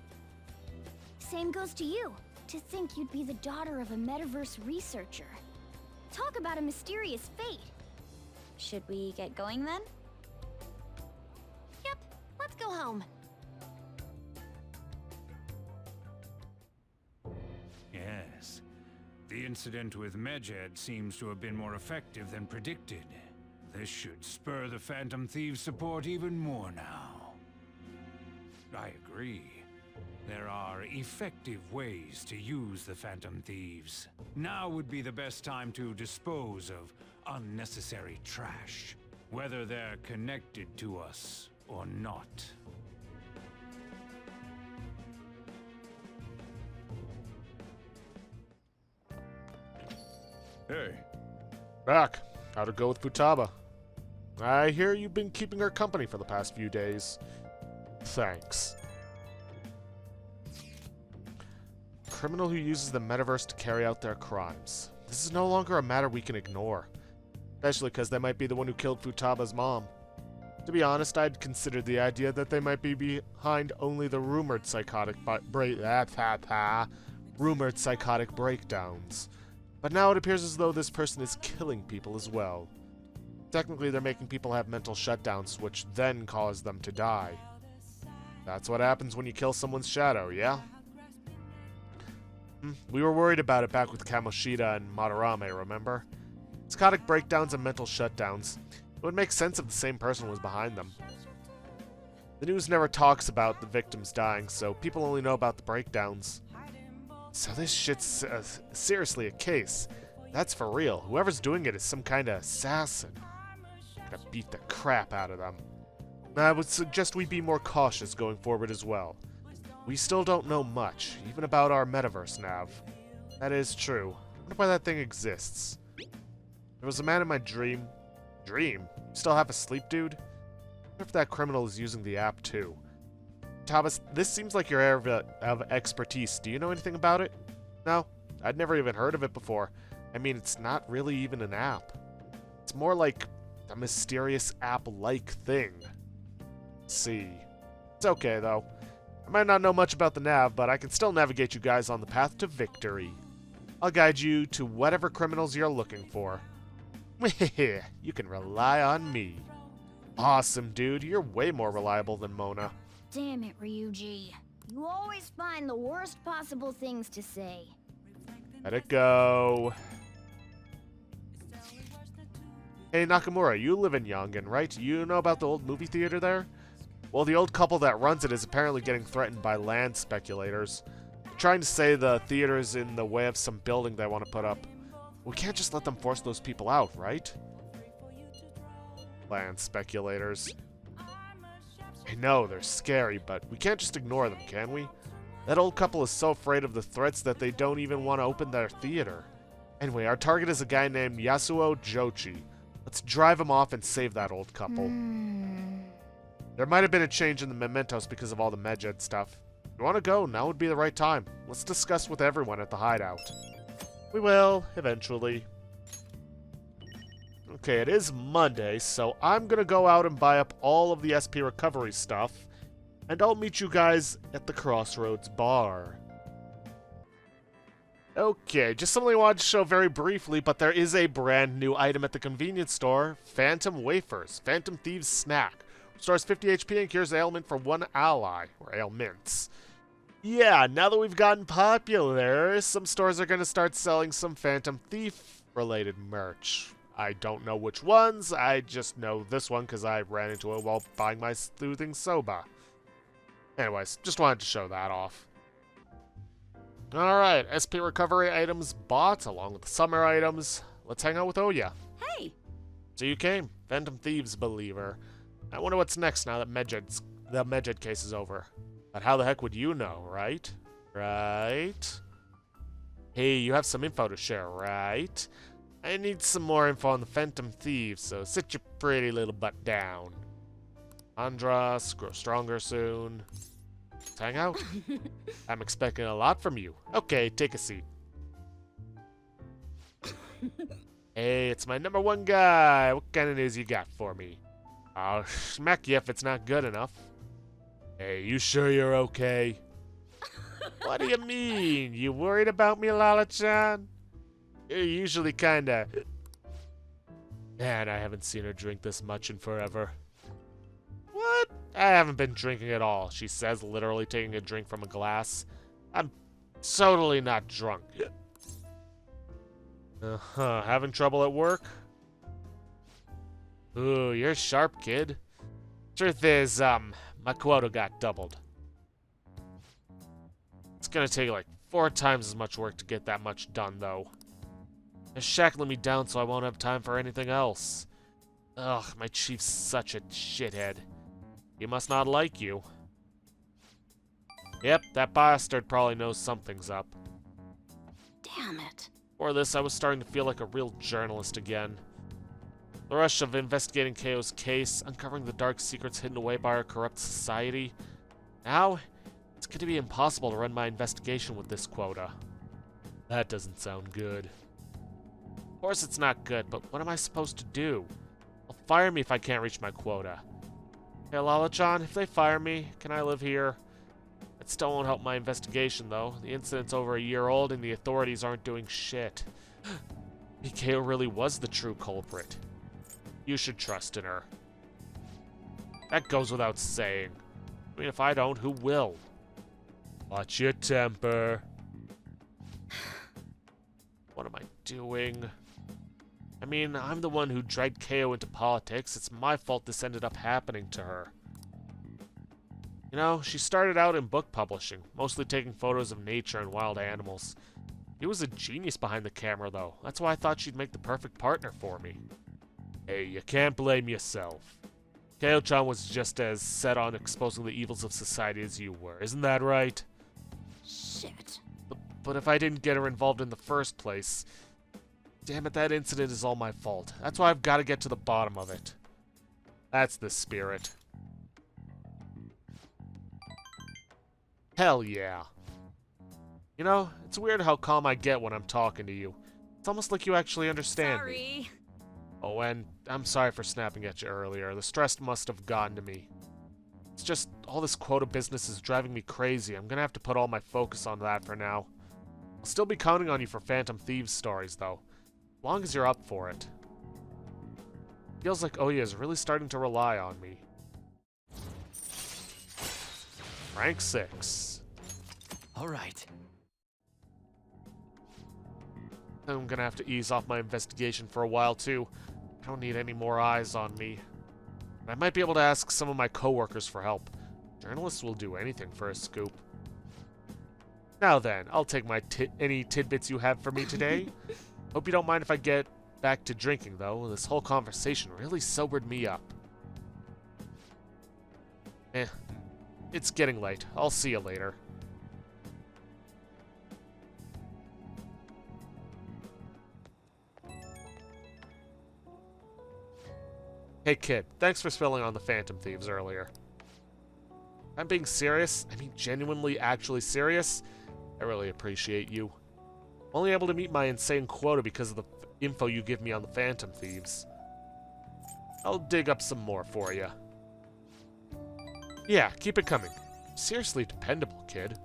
Same goes to you. To think you'd be the daughter of a metaverse researcher. Talk about a mysterious fate. Should we get going then? Yep, let's go home. Yes. The incident with Medjed seems to have been more effective than predicted. This should spur the Phantom Thieves' support even more now. I agree. There are effective ways to use the Phantom Thieves. Now would be the best time to dispose of unnecessary trash, whether they're connected to us or not. Hey. Back. How'd it go with Futaba? I hear you've been keeping her company for the past few days. Thanks. Criminal who uses the metaverse to carry out their crimes. This is no longer a matter we can ignore. Especially because they might be the one who killed Futaba's mom. To be honest, I'd considered the idea that they might be behind only the rumored psychotic breakdowns. But now it appears as though this person is killing people as well. Technically, they're making people have mental shutdowns, which then cause them to die. That's what happens when you kill someone's shadow, yeah? We were worried about it back with Kamoshida and Madarame, remember? Psychotic breakdowns and mental shutdowns. It would make sense if the same person was behind them. The news never talks about the victims dying, so people only know about the breakdowns. So this shit's seriously a case. That's for real. Whoever's doing it is some kind of assassin. Gotta beat the crap out of them. I would suggest we be more cautious going forward as well. We still don't know much, even about our metaverse nav. That is true. I wonder why that thing exists. There was a man in my dream. Dream? You still half asleep, dude? I wonder if that criminal is using the app too. Thomas, this seems like your area of expertise. Do you know anything about it? No, I'd never even heard of it before. I mean, it's not really even an app. It's more like a mysterious app-like thing. Let's see. It's okay, though. I might not know much about the nav, but I can still navigate you guys on the path to victory. I'll guide you to whatever criminals you're looking for. You can rely on me. Awesome, dude. You're way more reliable than Mona. Damn it, Ryuji. You always find the worst possible things to say. Let it go. Hey, Nakamura, you live in Yongen, right? You know about the old movie theater there? Well, the old couple that runs it is apparently getting threatened by land speculators. They're trying to say the theater is in the way of some building they want to put up. We can't just let them force those people out, right? Land speculators. I know, they're scary, but we can't just ignore them, can we? That old couple is so afraid of the threats that they don't even want to open their theater. Anyway, our target is a guy named Yasuo Jochi. Let's drive him off and save that old couple. There might have been a change in the mementos because of all the Medjed stuff. you want to go, now would be the right time. Let's discuss with everyone at the hideout. We will, eventually. Okay, it is Monday, so I'm gonna go out and buy up all of the SP recovery stuff, and I'll meet you guys at the Crossroads Bar. Okay, just something I wanted to show very briefly, but there is a brand new item at the convenience store, Phantom Wafers, Phantom Thieves Snack. Restores 50 HP and cures ailment for one ally, or ailments. Yeah, now that we've gotten popular, some stores are gonna start selling some Phantom Thief-related merch. I don't know which ones, I just know this one because I ran into it while buying my soothing soba. Anyways, just wanted to show that off. Alright, SP recovery items bought along with the summer items. Let's hang out with Oya. Hey! So you came, Phantom Thieves believer. I wonder what's next now that the Medjed case is over. But how the heck would you know, right? Right? Hey, you have some info to share, right? I need some more info on the Phantom Thieves, so sit your pretty little butt down. Andras, grow stronger soon. Let's hang out. I'm expecting a lot from you. Okay, take a seat. Hey, it's my #1 guy. What kind of news you got for me? I'll smack you if it's not good enough. Hey, you sure you're okay? What do you mean? You worried about me, Lala-chan? You're usually kinda... Man, I haven't seen her drink this much in forever. What? I haven't been drinking at all, she says, literally taking a drink from a glass. I'm totally not drunk. Uh-huh, having trouble at work? Ooh, you're sharp, kid. Truth is, my quota got doubled. It's gonna take like 4 times as much work to get that much done, though. They're shackling me down so I won't have time for anything else. Ugh, my chief's such a shithead. He must not like you. Yep, that bastard probably knows something's up. Damn it. Before this, I was starting to feel like a real journalist again. The rush of investigating KO's case, uncovering the dark secrets hidden away by our corrupt society. Now, it's going to be impossible to run my investigation with this quota. That doesn't sound good. Of course it's not good, but what am I supposed to do? They'll fire me if I can't reach my quota. Hey, Lala-chan, if they fire me, can I live here? It still won't help my investigation, though. The incident's over a year old, and the authorities aren't doing shit. Mikao really was the true culprit. You should trust in her. That goes without saying. I mean, if I don't, who will? Watch your temper. What am I doing? I mean, I'm the one who dragged KO into politics. It's my fault this ended up happening to her. You know, she started out in book publishing, mostly taking photos of nature and wild animals. She was a genius behind the camera, though. That's why I thought she'd make the perfect partner for me. Hey, you can't blame yourself. KO-chan was just as set on exposing the evils of society as you were, isn't that right? Shit. But if I didn't get her involved in the first place... Damn it, that incident is all my fault. That's why I've got to get to the bottom of it. That's the spirit. Hell yeah. You know, it's weird how calm I get when I'm talking to you. It's almost like you actually understand me. Oh, and I'm sorry for snapping at you earlier. The stress must have gotten to me. It's just, all this quota business is driving me crazy. I'm gonna have to put all my focus on that for now. I'll still be counting on you for Phantom Thieves stories, though. As long as you're up for it. Feels like Oya is really starting to rely on me. Rank 6. Alright. I'm gonna have to ease off my investigation for a while, too. I don't need any more eyes on me. I might be able to ask some of my coworkers for help. Journalists will do anything for a scoop. Now then, I'll take my any tidbits you have for me today. Hope you don't mind if I get back to drinking, though. This whole conversation really sobered me up. It's getting late. I'll see you later. Hey kid, thanks for spilling on the Phantom Thieves earlier. I'm being serious. I mean, genuinely, actually serious. I really appreciate you. I'm only able to meet my insane quota because of the info you give me on the Phantom Thieves. I'll dig up some more for you. Yeah, keep it coming. Seriously dependable, kid.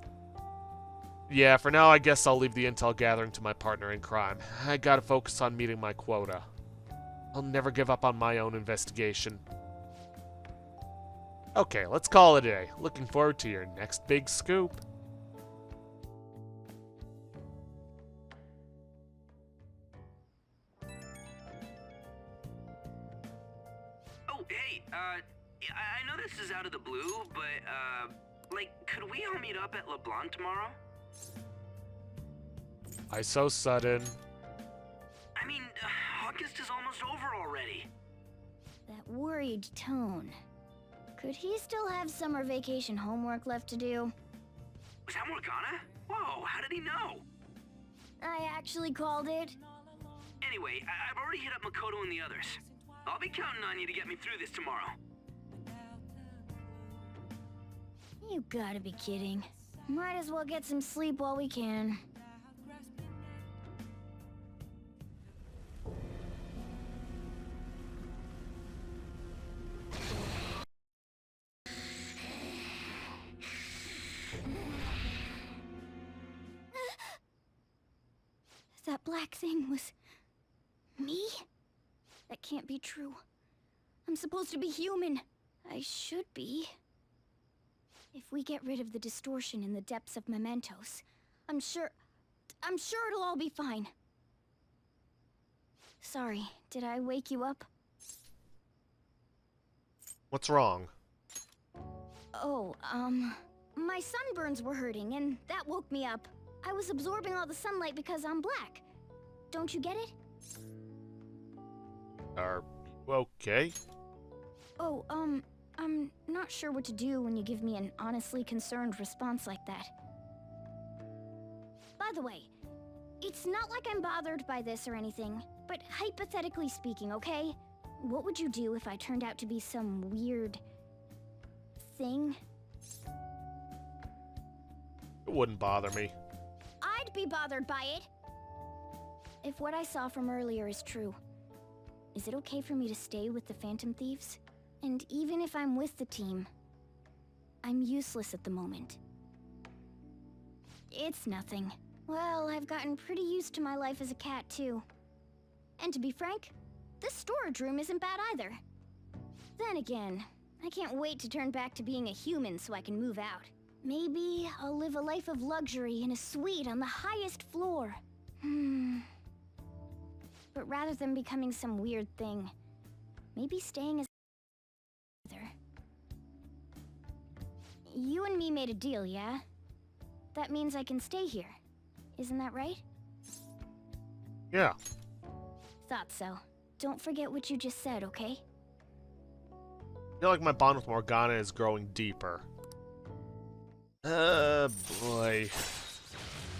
Yeah, for now, I guess I'll leave the intel gathering to my partner in crime. I gotta focus on meeting my quota. I'll never give up on my own investigation. Okay, let's call it a day. Looking forward to your next big scoop. Oh, hey, I know this is out of the blue, but, like, could we all meet up at LeBlanc tomorrow? Why so sudden? I mean, August is almost over already. That worried tone. Could he still have summer vacation homework left to do? Was that Morgana? Whoa, how did he know? I actually called it. Anyway, I've already hit up Makoto and the others. I'll be counting on you to get me through this tomorrow. You gotta be kidding. Might as well get some sleep while we can. That black thing was... me? That can't be true. I'm supposed to be human. I should be. If we get rid of the distortion in the depths of mementos, I'm sure it'll all be fine. Sorry, did I wake you up? What's wrong? Oh, my sunburns were hurting, and that woke me up. I was absorbing all the sunlight because I'm black. Don't you get it? Are you okay? Oh, I'm not sure what to do when you give me an honestly concerned response like that. By the way, it's not like I'm bothered by this or anything, but hypothetically speaking, okay? What would you do if I turned out to be some weird... thing? It wouldn't bother me. I'd be bothered by it! If what I saw from earlier is true, is it okay for me to stay with the Phantom Thieves? And even if I'm with the team, I'm useless at the moment. It's nothing. Well, I've gotten pretty used to my life as a cat, too. And to be frank, this storage room isn't bad either. Then again, I can't wait to turn back to being a human so I can move out. Maybe I'll live a life of luxury in a suite on the highest floor. But rather than becoming some weird thing, maybe staying as you and me made a deal, yeah? That means I can stay here. Isn't that right? Yeah. Thought so. Don't forget what you just said, okay? I feel like my bond with Morgana is growing deeper. Boy.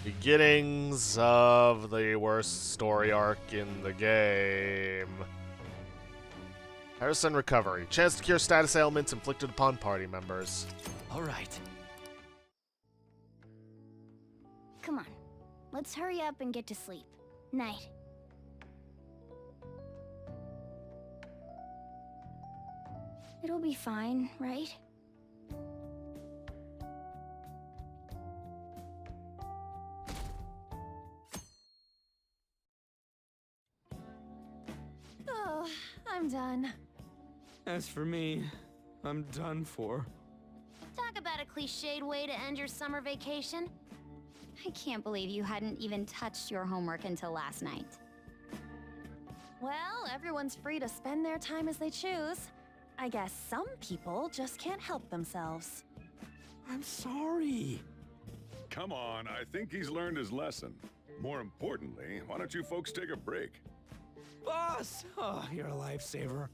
Beginnings of the worst story arc in the game. Harrison recovery. Chance to cure status ailments inflicted upon party members. All right. Come on. Let's hurry up and get to sleep. Night. It'll be fine, right? Oh, I'm done. As for me, I'm done for. Talk about a cliched way to end your summer vacation. I can't believe you hadn't even touched your homework until last night. Well, everyone's free to spend their time as they choose. I guess some people just can't help themselves. I'm sorry. Come on, I think he's learned his lesson. More importantly, why don't you folks take a break? Boss! Oh, you're a lifesaver.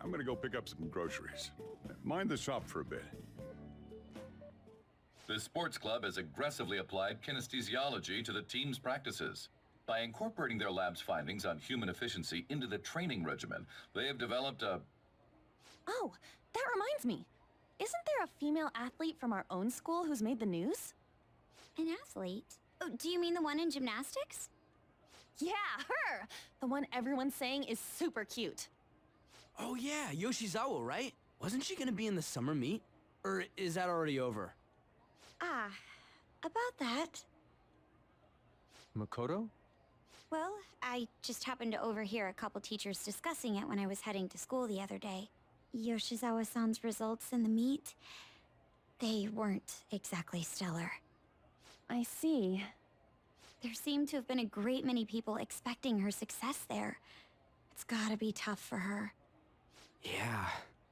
I'm gonna go pick up some groceries. Mind the shop for a bit. The sports club has aggressively applied kinesthesiology to the team's practices. By incorporating their lab's findings on human efficiency into the training regimen, they have developed a... Oh, that reminds me. isn't there a female athlete from our own school who's made the news? An athlete? Oh, do you mean the one in gymnastics? Yeah, her! The one everyone's saying is super cute. Oh yeah, Yoshizawa, right? Wasn't she gonna be in the summer meet? Or is that already over? Ah, about that. Makoto? Well, I just happened to overhear a couple teachers discussing it when I was heading to school the other day. Yoshizawa-san's results in the meet, they weren't exactly stellar. I see. There seemed to have been a great many people expecting her success there. It's gotta be tough for her. Yeah.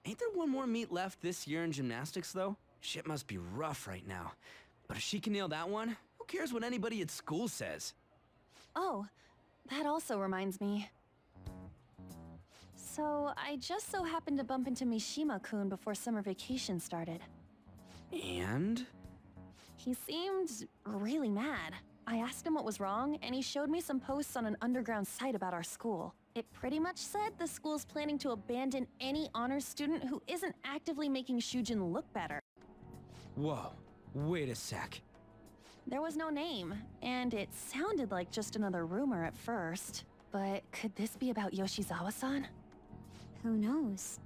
Ain't there one more meet left this year in gymnastics, though? Shit must be rough right now. But if she can nail that one, who cares what anybody at school says? Oh, that also reminds me. So, I just so happened to bump into Mishima-kun before summer vacation started. And? He seemed really mad. I asked him what was wrong, and he showed me some posts on an underground site about our school. It pretty much said the school's planning to abandon any honors student who isn't actively making Shujin look better. Whoa, wait a sec. There was no name, and it sounded like just another rumor at first. But could this be about Yoshizawa-san? Who knows?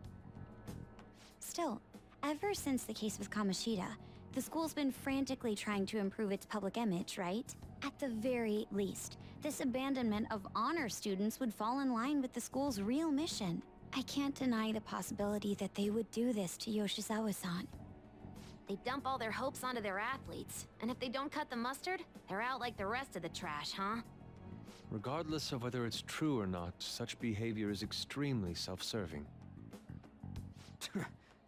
Still, ever since the case with Kamoshida, the school's been frantically trying to improve its public image, right? At the very least, this abandonment of honor students would fall in line with the school's real mission. I can't deny the possibility that they would do this to Yoshizawa-san. They dump all their hopes onto their athletes, and if they don't cut the mustard, they're out like the rest of the trash, huh? Regardless of whether it's true or not, such behavior is extremely self-serving.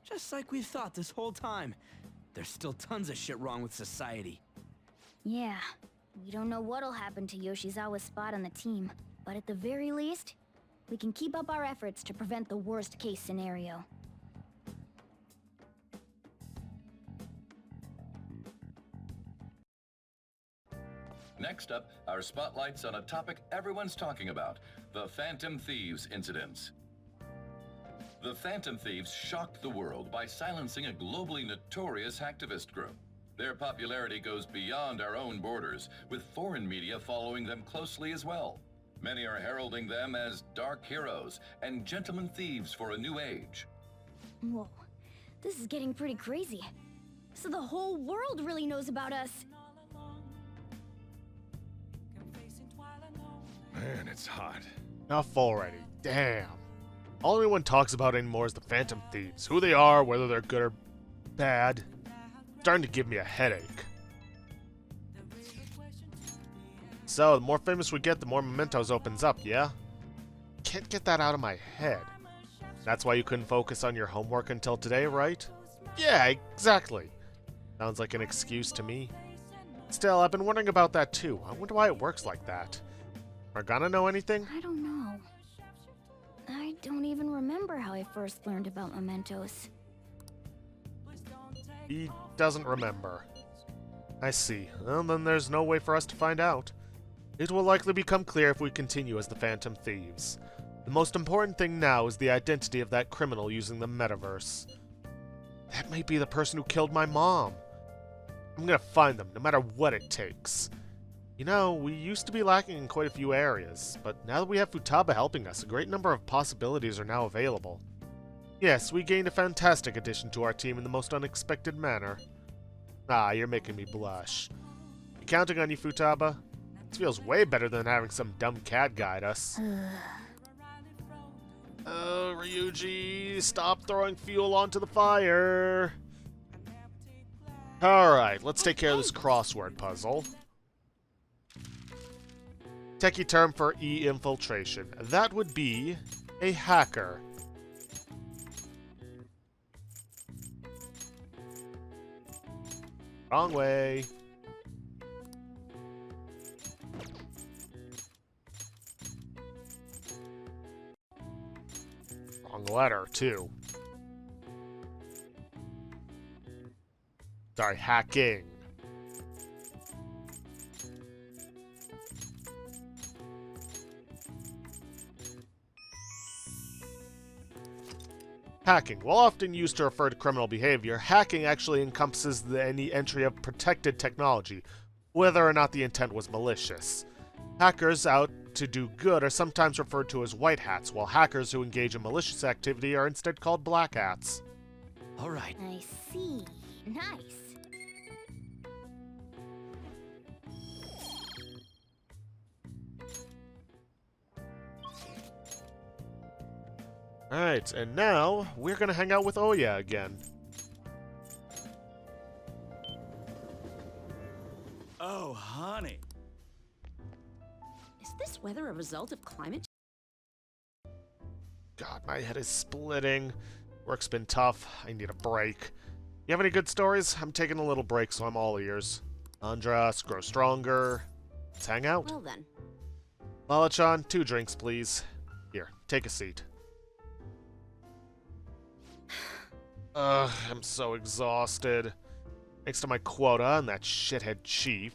Just like we thought this whole time. There's still tons of shit wrong with society. Yeah, we don't know what'll happen to Yoshizawa's spot on the team, but at the very least, we can keep up our efforts to prevent the worst case scenario. Next up, our spotlight's on a topic everyone's talking about, the Phantom Thieves incidents. The Phantom Thieves shocked the world by silencing a globally notorious hacktivist group. Their popularity goes beyond our own borders, with foreign media following them closely as well. Many are heralding them as dark heroes and gentlemen thieves for a new age. Whoa, this is getting pretty crazy. So the whole world really knows about us. Man, it's hot. Enough already. Damn. All anyone talks about anymore is the Phantom Thieves. Who they are, whether they're good or bad. Starting to give me a headache. So, the more famous we get, the more mementos opens up, yeah? Can't get that out of my head. That's why you couldn't focus on your homework until today, right? Yeah, exactly. Sounds like an excuse to me. Still, I've been wondering about that too. I wonder why it works like that. Morgana know anything? I don't know. I don't even remember how I first learned about mementos. He doesn't remember. I see. Well, then there's no way for us to find out. It will likely become clear if we continue as the Phantom Thieves. The most important thing now is the identity of that criminal using the metaverse. That might be the person who killed my mom. I'm gonna find them, no matter what it takes. You know, we used to be lacking in quite a few areas, but now that we have Futaba helping us, a great number of possibilities are now available. Yes, we gained a fantastic addition to our team in the most unexpected manner. Ah, you're making me blush. You counting on you, Futaba? This feels way better than having some dumb cat guide us. Oh, Ryuji, stop throwing fuel onto the fire. Alright, let's take care of this crossword puzzle. Techie term for E-infiltration. That would be a hacker. Wrong way. Wrong letter, too. Sorry, hacking. Hacking. While often used to refer to criminal behavior, hacking actually encompasses any entry of protected technology, whether or not the intent was malicious. Hackers out to do good are sometimes referred to as white hats, while hackers who engage in malicious activity are instead called black hats. All right. I see. Nice. Alright, and now we're gonna hang out with Oya again. Oh, honey. Is this weather a result of climate God, my head is splitting. Work's been tough. I need a break. You have any good stories? I'm taking a little break, so I'm all ears. Andras, grow stronger. Let's hang out. Well then. Lala-chan, 2 drinks, please. Here, take a seat. Ugh, I'm so exhausted. Thanks to my quota and that shithead chief.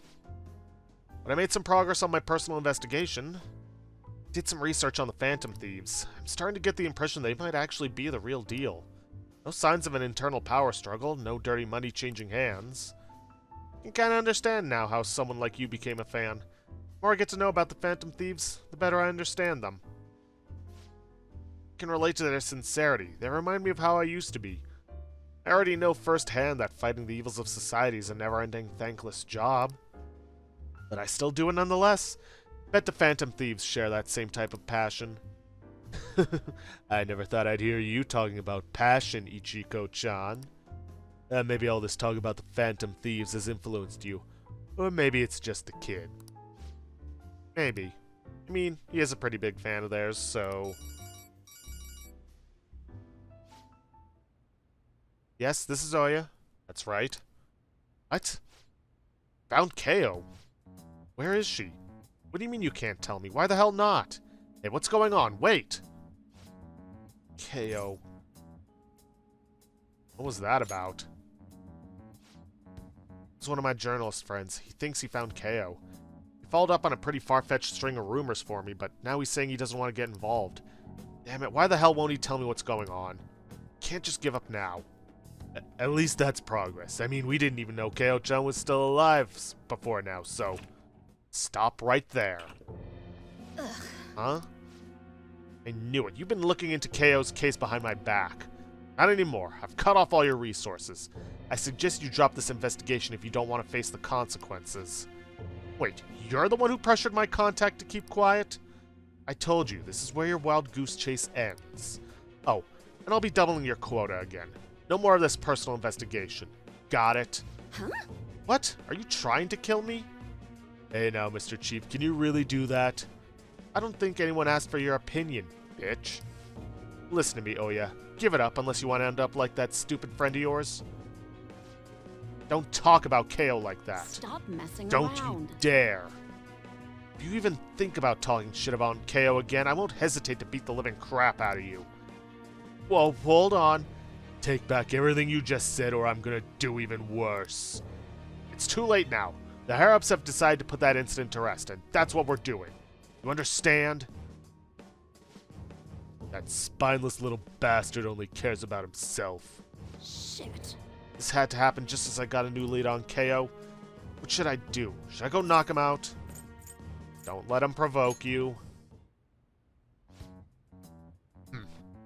But I made some progress on my personal investigation. Did some research on the Phantom Thieves. I'm starting to get the impression they might actually be the real deal. No signs of an internal power struggle, no dirty money changing hands. I can kinda understand now how someone like you became a fan. The more I get to know about the Phantom Thieves, the better I understand them. I can relate to their sincerity. They remind me of how I used to be. I already know firsthand that fighting the evils of society is a never-ending, thankless job. But I still do it nonetheless. Bet the Phantom Thieves share that same type of passion. I never thought I'd hear you talking about passion, Ichiko-chan. Maybe all this talk about the Phantom Thieves has influenced you. Or maybe it's just the kid. Maybe. I mean, he is a pretty big fan of theirs, so... Yes, this is Oya. That's right. What? Found Kayo. Where is she? What do you mean you can't tell me? Why the hell not? Hey, what's going on? Wait! Kayo. What was that about? It's one of my journalist friends. He thinks he found Kayo. He followed up on a pretty far-fetched string of rumors for me, but now he's saying he doesn't want to get involved. Damn it, why the hell won't he tell me what's going on? Can't just give up now. At least that's progress. I mean, we didn't even know Kayo-chan was still alive before now, so... Stop right there. Ugh. Huh? I knew it. You've been looking into Kayo's case behind my back. Not anymore. I've cut off all your resources. I suggest you drop this investigation if you don't want to face the consequences. Wait, you're the one who pressured my contact to keep quiet? I told you, this is where your wild goose chase ends. Oh, and I'll be doubling your quota again. No more of this personal investigation. Got it? Huh? What? Are you trying to kill me? Hey now, Mr. Chief, can you really do that? I don't think anyone asked for your opinion, bitch. Listen to me, Oya. Give it up unless you want to end up like that stupid friend of yours. Don't talk about Kayo like that. Stop messing Don't around. you dare. If you even think about talking shit about Kayo again, I won't hesitate to beat the living crap out of you. Whoa, hold on. Take back everything you just said or I'm gonna do even worse. It's too late now. The higher-ups have decided to put that incident to rest, and that's what we're doing. You understand? That spineless little bastard only cares about himself. Shit. This had to happen just as I got a new lead on Kayo. What should I do? Should I go knock him out? Don't let him provoke you.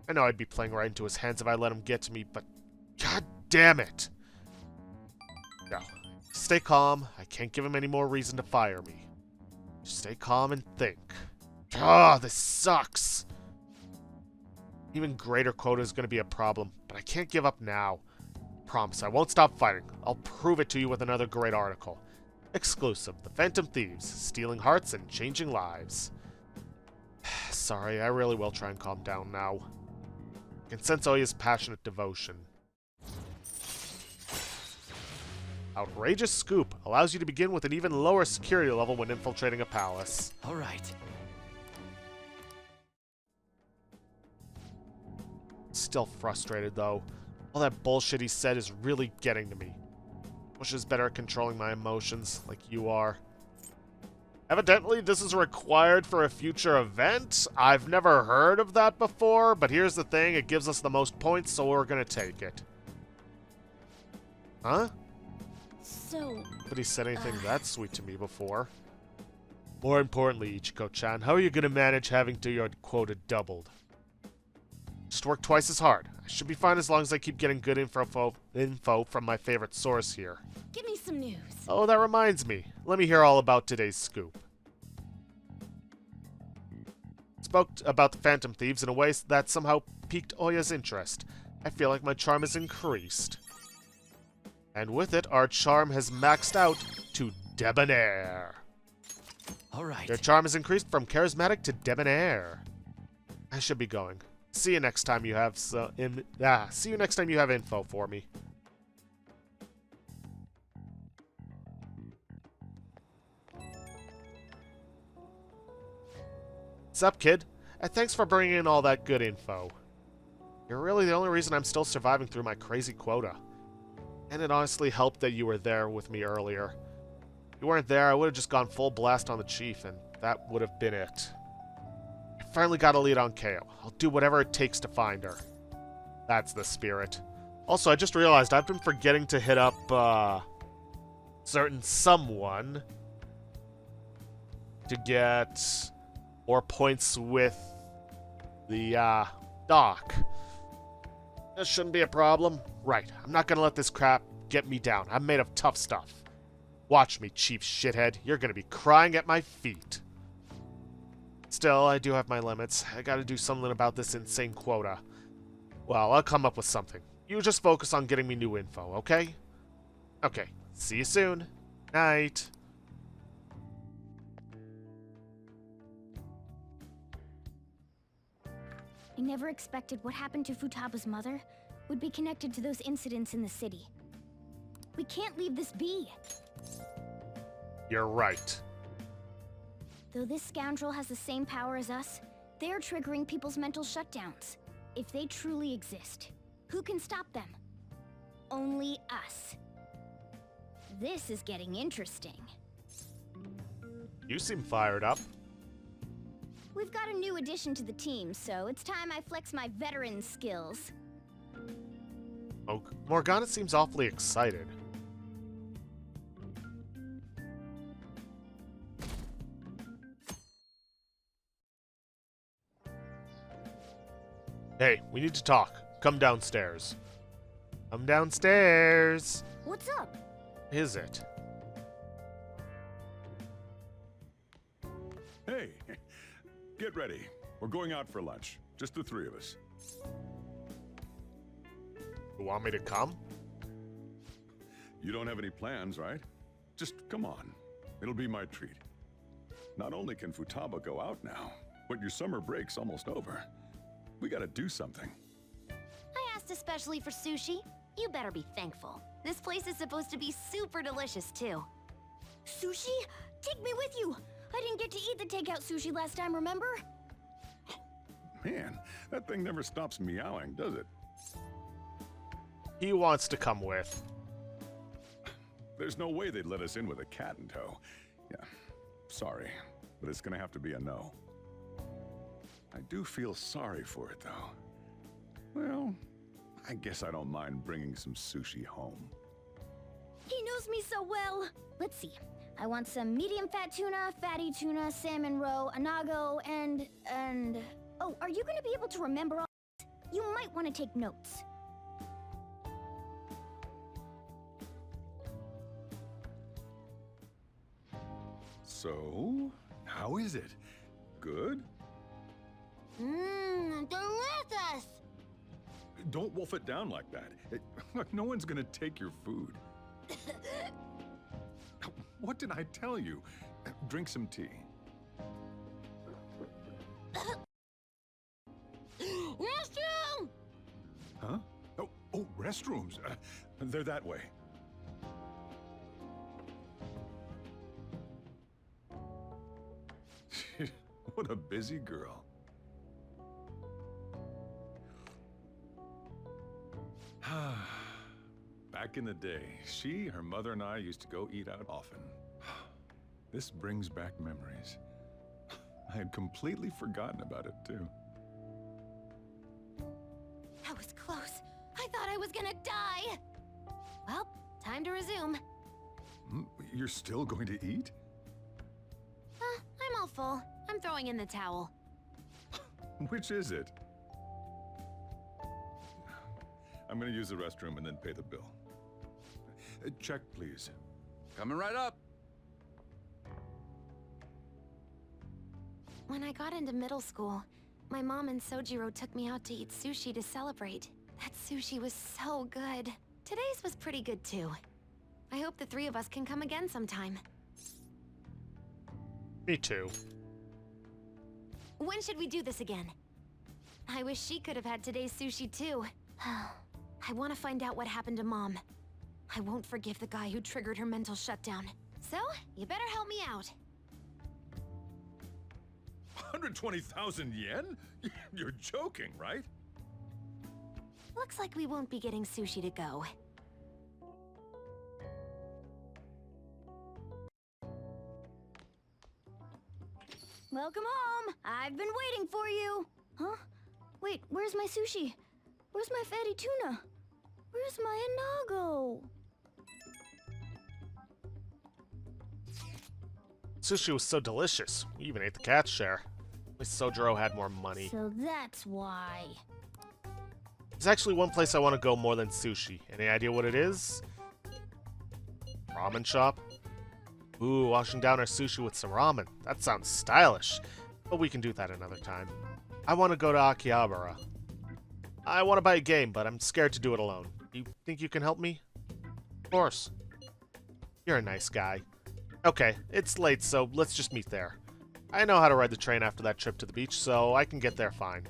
I know I'd be playing right into his hands if I let him get to me, but god damn it! No. Stay calm. I can't give him any more reason to fire me. Just stay calm and think. Ah, this sucks! Even greater quota is going to be a problem, but I can't give up now. Promise, I won't stop fighting. I'll prove it to you with another great article. Exclusive, The Phantom Thieves, stealing hearts and changing lives. Sorry, I really will try and calm down now. I can sense Oya's passionate devotion. Outrageous Scoop allows you to begin with an even lower security level when infiltrating a palace. All right. Still frustrated, though. All that bullshit he said is really getting to me. Wish I was better at controlling my emotions, like you are. Evidently, this is required for a future event. I've never heard of that before, but here's the thing. It gives us the most points, so we're gonna take it. Huh? So... Nobody said anything that sweet to me before. More importantly, Ichiko-chan, how are you gonna manage having your quota doubled? Just work twice as hard. I should be fine as long as I keep getting good info from my favorite source here. Give me some news. Oh, that reminds me. Let me hear all about today's scoop. Spoke about the Phantom Thieves in a way that somehow piqued Oya's interest. I feel like my charm has increased. And with it, our charm has maxed out to Debonair. All right. Your charm has increased from charismatic to debonair. I should be going. See you next time you have info for me. What's up, kid? Thanks for bringing in all that good info. You're really the only reason I'm still surviving through my crazy quota. And it honestly helped that you were there with me earlier. If you weren't there, I would have just gone full blast on the chief, and that would have been it. I finally got a lead on Kale. I'll do whatever it takes to find her. That's the spirit. Also, I just realized I've been forgetting to hit up, certain someone to get more points with the, dock. This shouldn't be a problem. Right, I'm not gonna let this crap get me down. I'm made of tough stuff. Watch me, chief shithead. You're gonna be crying at my feet. Still, I do have my limits. I gotta do something about this insane quota. Well, I'll come up with something. You just focus on getting me new info, okay? Okay, see you soon. Night. I never expected what happened to Futaba's mother would be connected to those incidents in the city. We can't leave this be. You're right. Though this scoundrel has the same power as us, they're triggering people's mental shutdowns. If they truly exist, who can stop them? Only us. This is getting interesting. You seem fired up. We've got a new addition to the team, so it's time I flex my veteran skills. Oh, Morgana seems awfully excited. Hey, we need to talk. Come downstairs. Come downstairs. What's up? Is it? Hey, get ready. We're going out for lunch. Just the three of us. You want me to come? You don't have any plans, right? Just come on. It'll be my treat. Not only can Futaba go out now, but your summer break's almost over. We gotta do something. I asked especially for sushi. You better be thankful. This place is supposed to be super delicious, too. Sushi? Take me with you! I didn't get to eat the takeout sushi last time, remember? Man, that thing never stops meowing, does it? He wants to come with. There's no way they'd let us in with a cat in tow. Yeah, sorry, but it's gonna have to be a no. I do feel sorry for it, though. Well, I guess I don't mind bringing some sushi home. He knows me so well. Let's see. I want some medium fat tuna, fatty tuna, salmon roe, anago, and... Oh, are you gonna be able to remember all this? You might want to take notes. So, how is it? Good? Delicious! Don't wolf it down like that. No one's gonna take your food. What did I tell you? Drink some tea. Restroom! Huh? Oh, restrooms. They're that way. What a busy girl. Back in the day, she, her mother, and I used to go eat out often. This brings back memories. I had completely forgotten about it, too. That was close. I thought I was gonna die. Well, time to resume. You're still going to eat? I'm all full. I'm throwing in the towel. Which is it? I'm gonna use the restroom and then pay the bill. Check, please. Coming right up. When I got into middle school, my mom and Sojiro took me out to eat sushi to celebrate. That sushi was so good. Today's was pretty good too. I hope the three of us can come again sometime. Me too. When should we do this again? I wish she could have had today's sushi too. I want to find out what happened to Mom. I won't forgive the guy who triggered her mental shutdown. So, you better help me out. 120,000 yen? You're joking, right? Looks like we won't be getting sushi to go. Welcome home! I've been waiting for you! Huh? Wait, where's my sushi? Where's my fatty tuna? Where's my inago? Sushi was so delicious. We even ate the cat's share. At least Sojiro had more money. So that's why. There's actually one place I want to go more than sushi. Any idea what it is? Ramen shop? Ooh, washing down our sushi with some ramen. That sounds stylish. But we can do that another time. I want to go to Akihabara. I want to buy a game, but I'm scared to do it alone. You think you can help me? Of course. You're a nice guy. Okay, it's late, so let's just meet there. I know how to ride the train after that trip to the beach, so I can get there fine.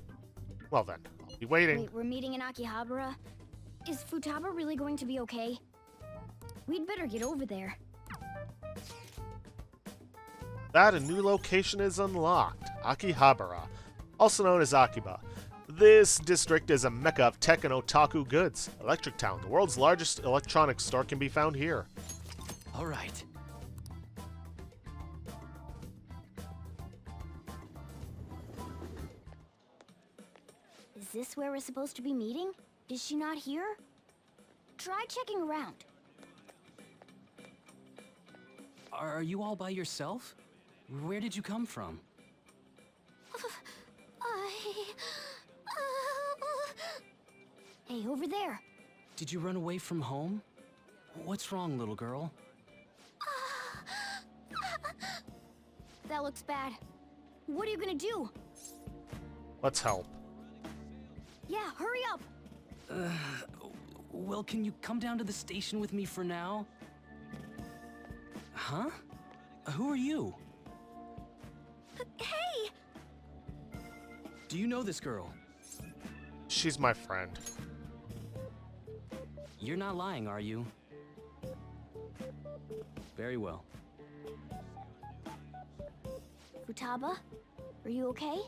Well then, I'll be waiting. Wait, we're meeting in Akihabara? Is Futaba really going to be okay? We'd better get over there. That a new location is unlocked. Akihabara, also known as Akiba. This district is a mecca of tech and otaku goods. Electric Town, the world's largest electronics store, can be found here. All right. Is this where we're supposed to be meeting? Is she not here? Try checking around. Are you all by yourself? Where did you come from? Hey, over there. Did you run away from home? What's wrong, little girl? That looks bad. What are you gonna do? Let's help. Yeah, hurry up! Well, can you come down to the station with me for now? Huh? Who are you? Hey! Do you know this girl? She's my friend. You're not lying, are you? Very well. Futaba, are you okay?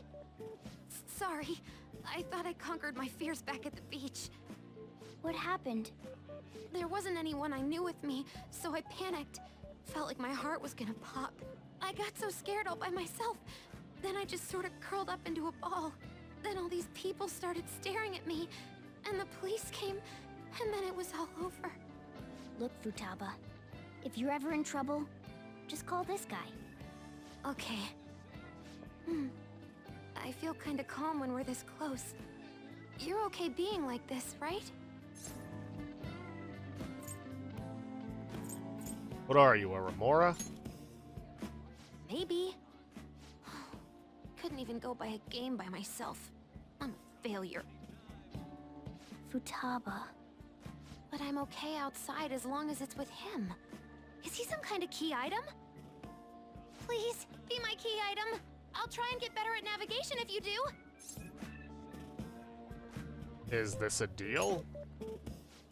Sorry. I thought I conquered my fears back at the beach. What happened? There wasn't anyone I knew with me, so I panicked. Felt like my heart was gonna pop. I got so scared all by myself. Then I just sort of curled up into a ball. Then all these people started staring at me, and the police came, and then it was all over. Look, Futaba, if you're ever in trouble, just call this guy. Okay. I feel kinda calm when we're this close. You're okay being like this, right? What are you, a Remora? Maybe. Couldn't even go by a game by myself. I'm a failure. Futaba. But I'm okay outside as long as it's with him. Is he some kind of key item? Please, be my key item. I'll try and get better at navigation if you do. Is this a deal?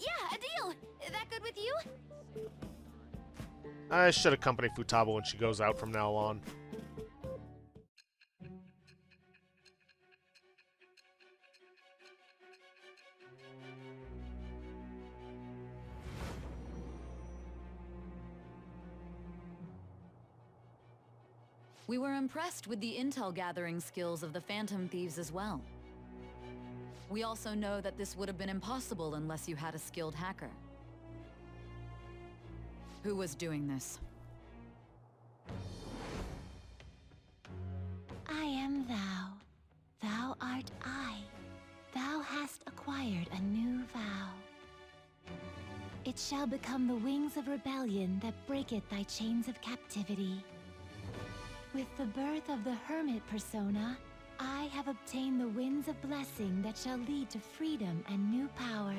Yeah, a deal. That good with you? I should accompany Futaba when she goes out from now on. We were impressed with the intel gathering skills of the Phantom Thieves as well. We also know that this would have been impossible unless you had a skilled hacker. Who was doing this? I am thou. Thou art I. Thou hast acquired a new vow. It shall become the wings of rebellion that breaketh thy chains of captivity. With the birth of the hermit persona, I have obtained the winds of blessing that shall lead to freedom and new power.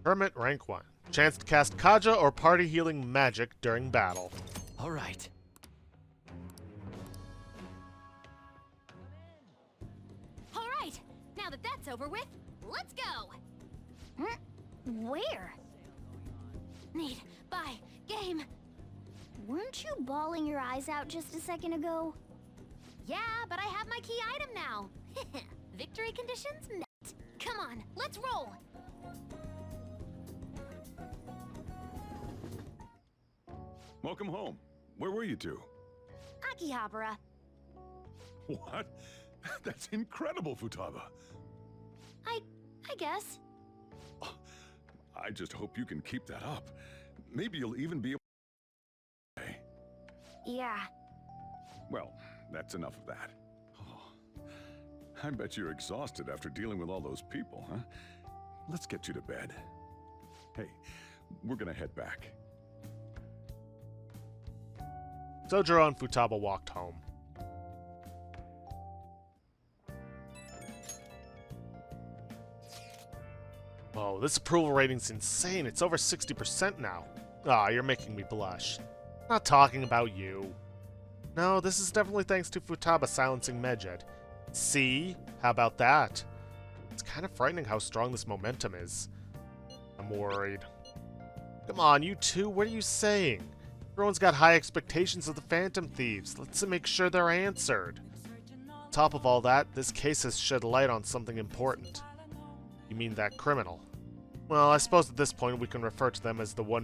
Hermit rank 1. Chance to cast Kaja or party healing magic during battle. All right. All right, now that that's over with, let's go. Where? Need, buy, game. Weren't you bawling your eyes out just a second ago? Yeah, but I have my key item now. Victory conditions met. Come on, let's roll. Welcome home. Where were you two? Akihabara. What? That's incredible, Futaba. I guess. I just hope you can keep that up. Maybe you'll even be able to... Yeah. Well, that's enough of that. Oh, I bet you're exhausted after dealing with all those people, huh? Let's get you to bed. Hey, we're gonna head back. Sojiro and Futaba walked home. Whoa, this approval rating's insane. It's over 60% now. Ah, you're making me blush. Not talking about you. No, this is definitely thanks to Futaba silencing Medjed. See? How about that? It's kind of frightening how strong this momentum is. I'm worried. Come on, you two, what are you saying? Everyone's got high expectations of the Phantom Thieves. Let's make sure they're answered. On top of all that, this case has shed light on something important. You mean that criminal? Well, I suppose at this point we can refer to them as the one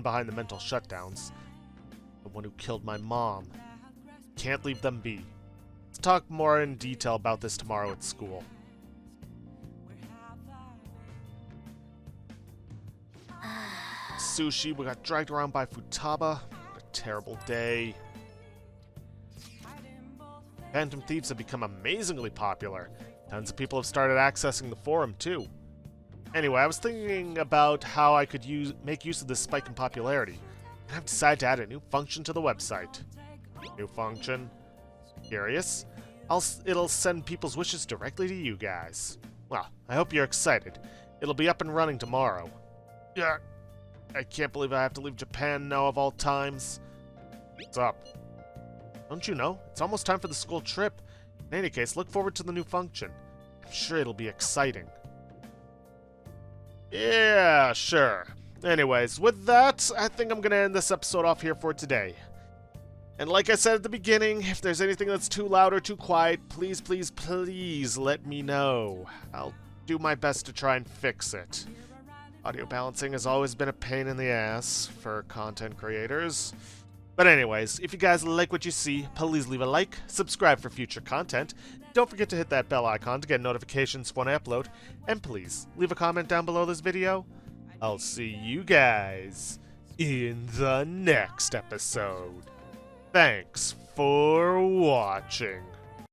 behind the mental shutdowns. The one who killed my mom. Can't leave them be. Let's talk more in detail about this tomorrow at school. Sushi, we got dragged around by Futaba. What a terrible day. Phantom Thieves have become amazingly popular. Tons of people have started accessing the forum, too. Anyway, I was thinking about how I could make use of this spike in popularity, and I've decided to add a new function to the website. New function? Curious? It'll send people's wishes directly to you guys. Well, I hope you're excited. It'll be up and running tomorrow. Yeah, I can't believe I have to leave Japan now of all times. What's up? Don't you know? It's almost time for the school trip. In any case, look forward to the new function. I'm sure it'll be exciting. Yeah, sure. Anyways, with that, I think I'm going to end this episode off here for today. And like I said at the beginning, if there's anything that's too loud or too quiet, please, please, please let me know. I'll do my best to try and fix it. Audio balancing has always been a pain in the ass for content creators. But anyways, if you guys like what you see, please leave a like, subscribe for future content, don't forget to hit that bell icon to get notifications when I upload, and please leave a comment down below this video. I'll see you guys in the next episode. Thanks for watching.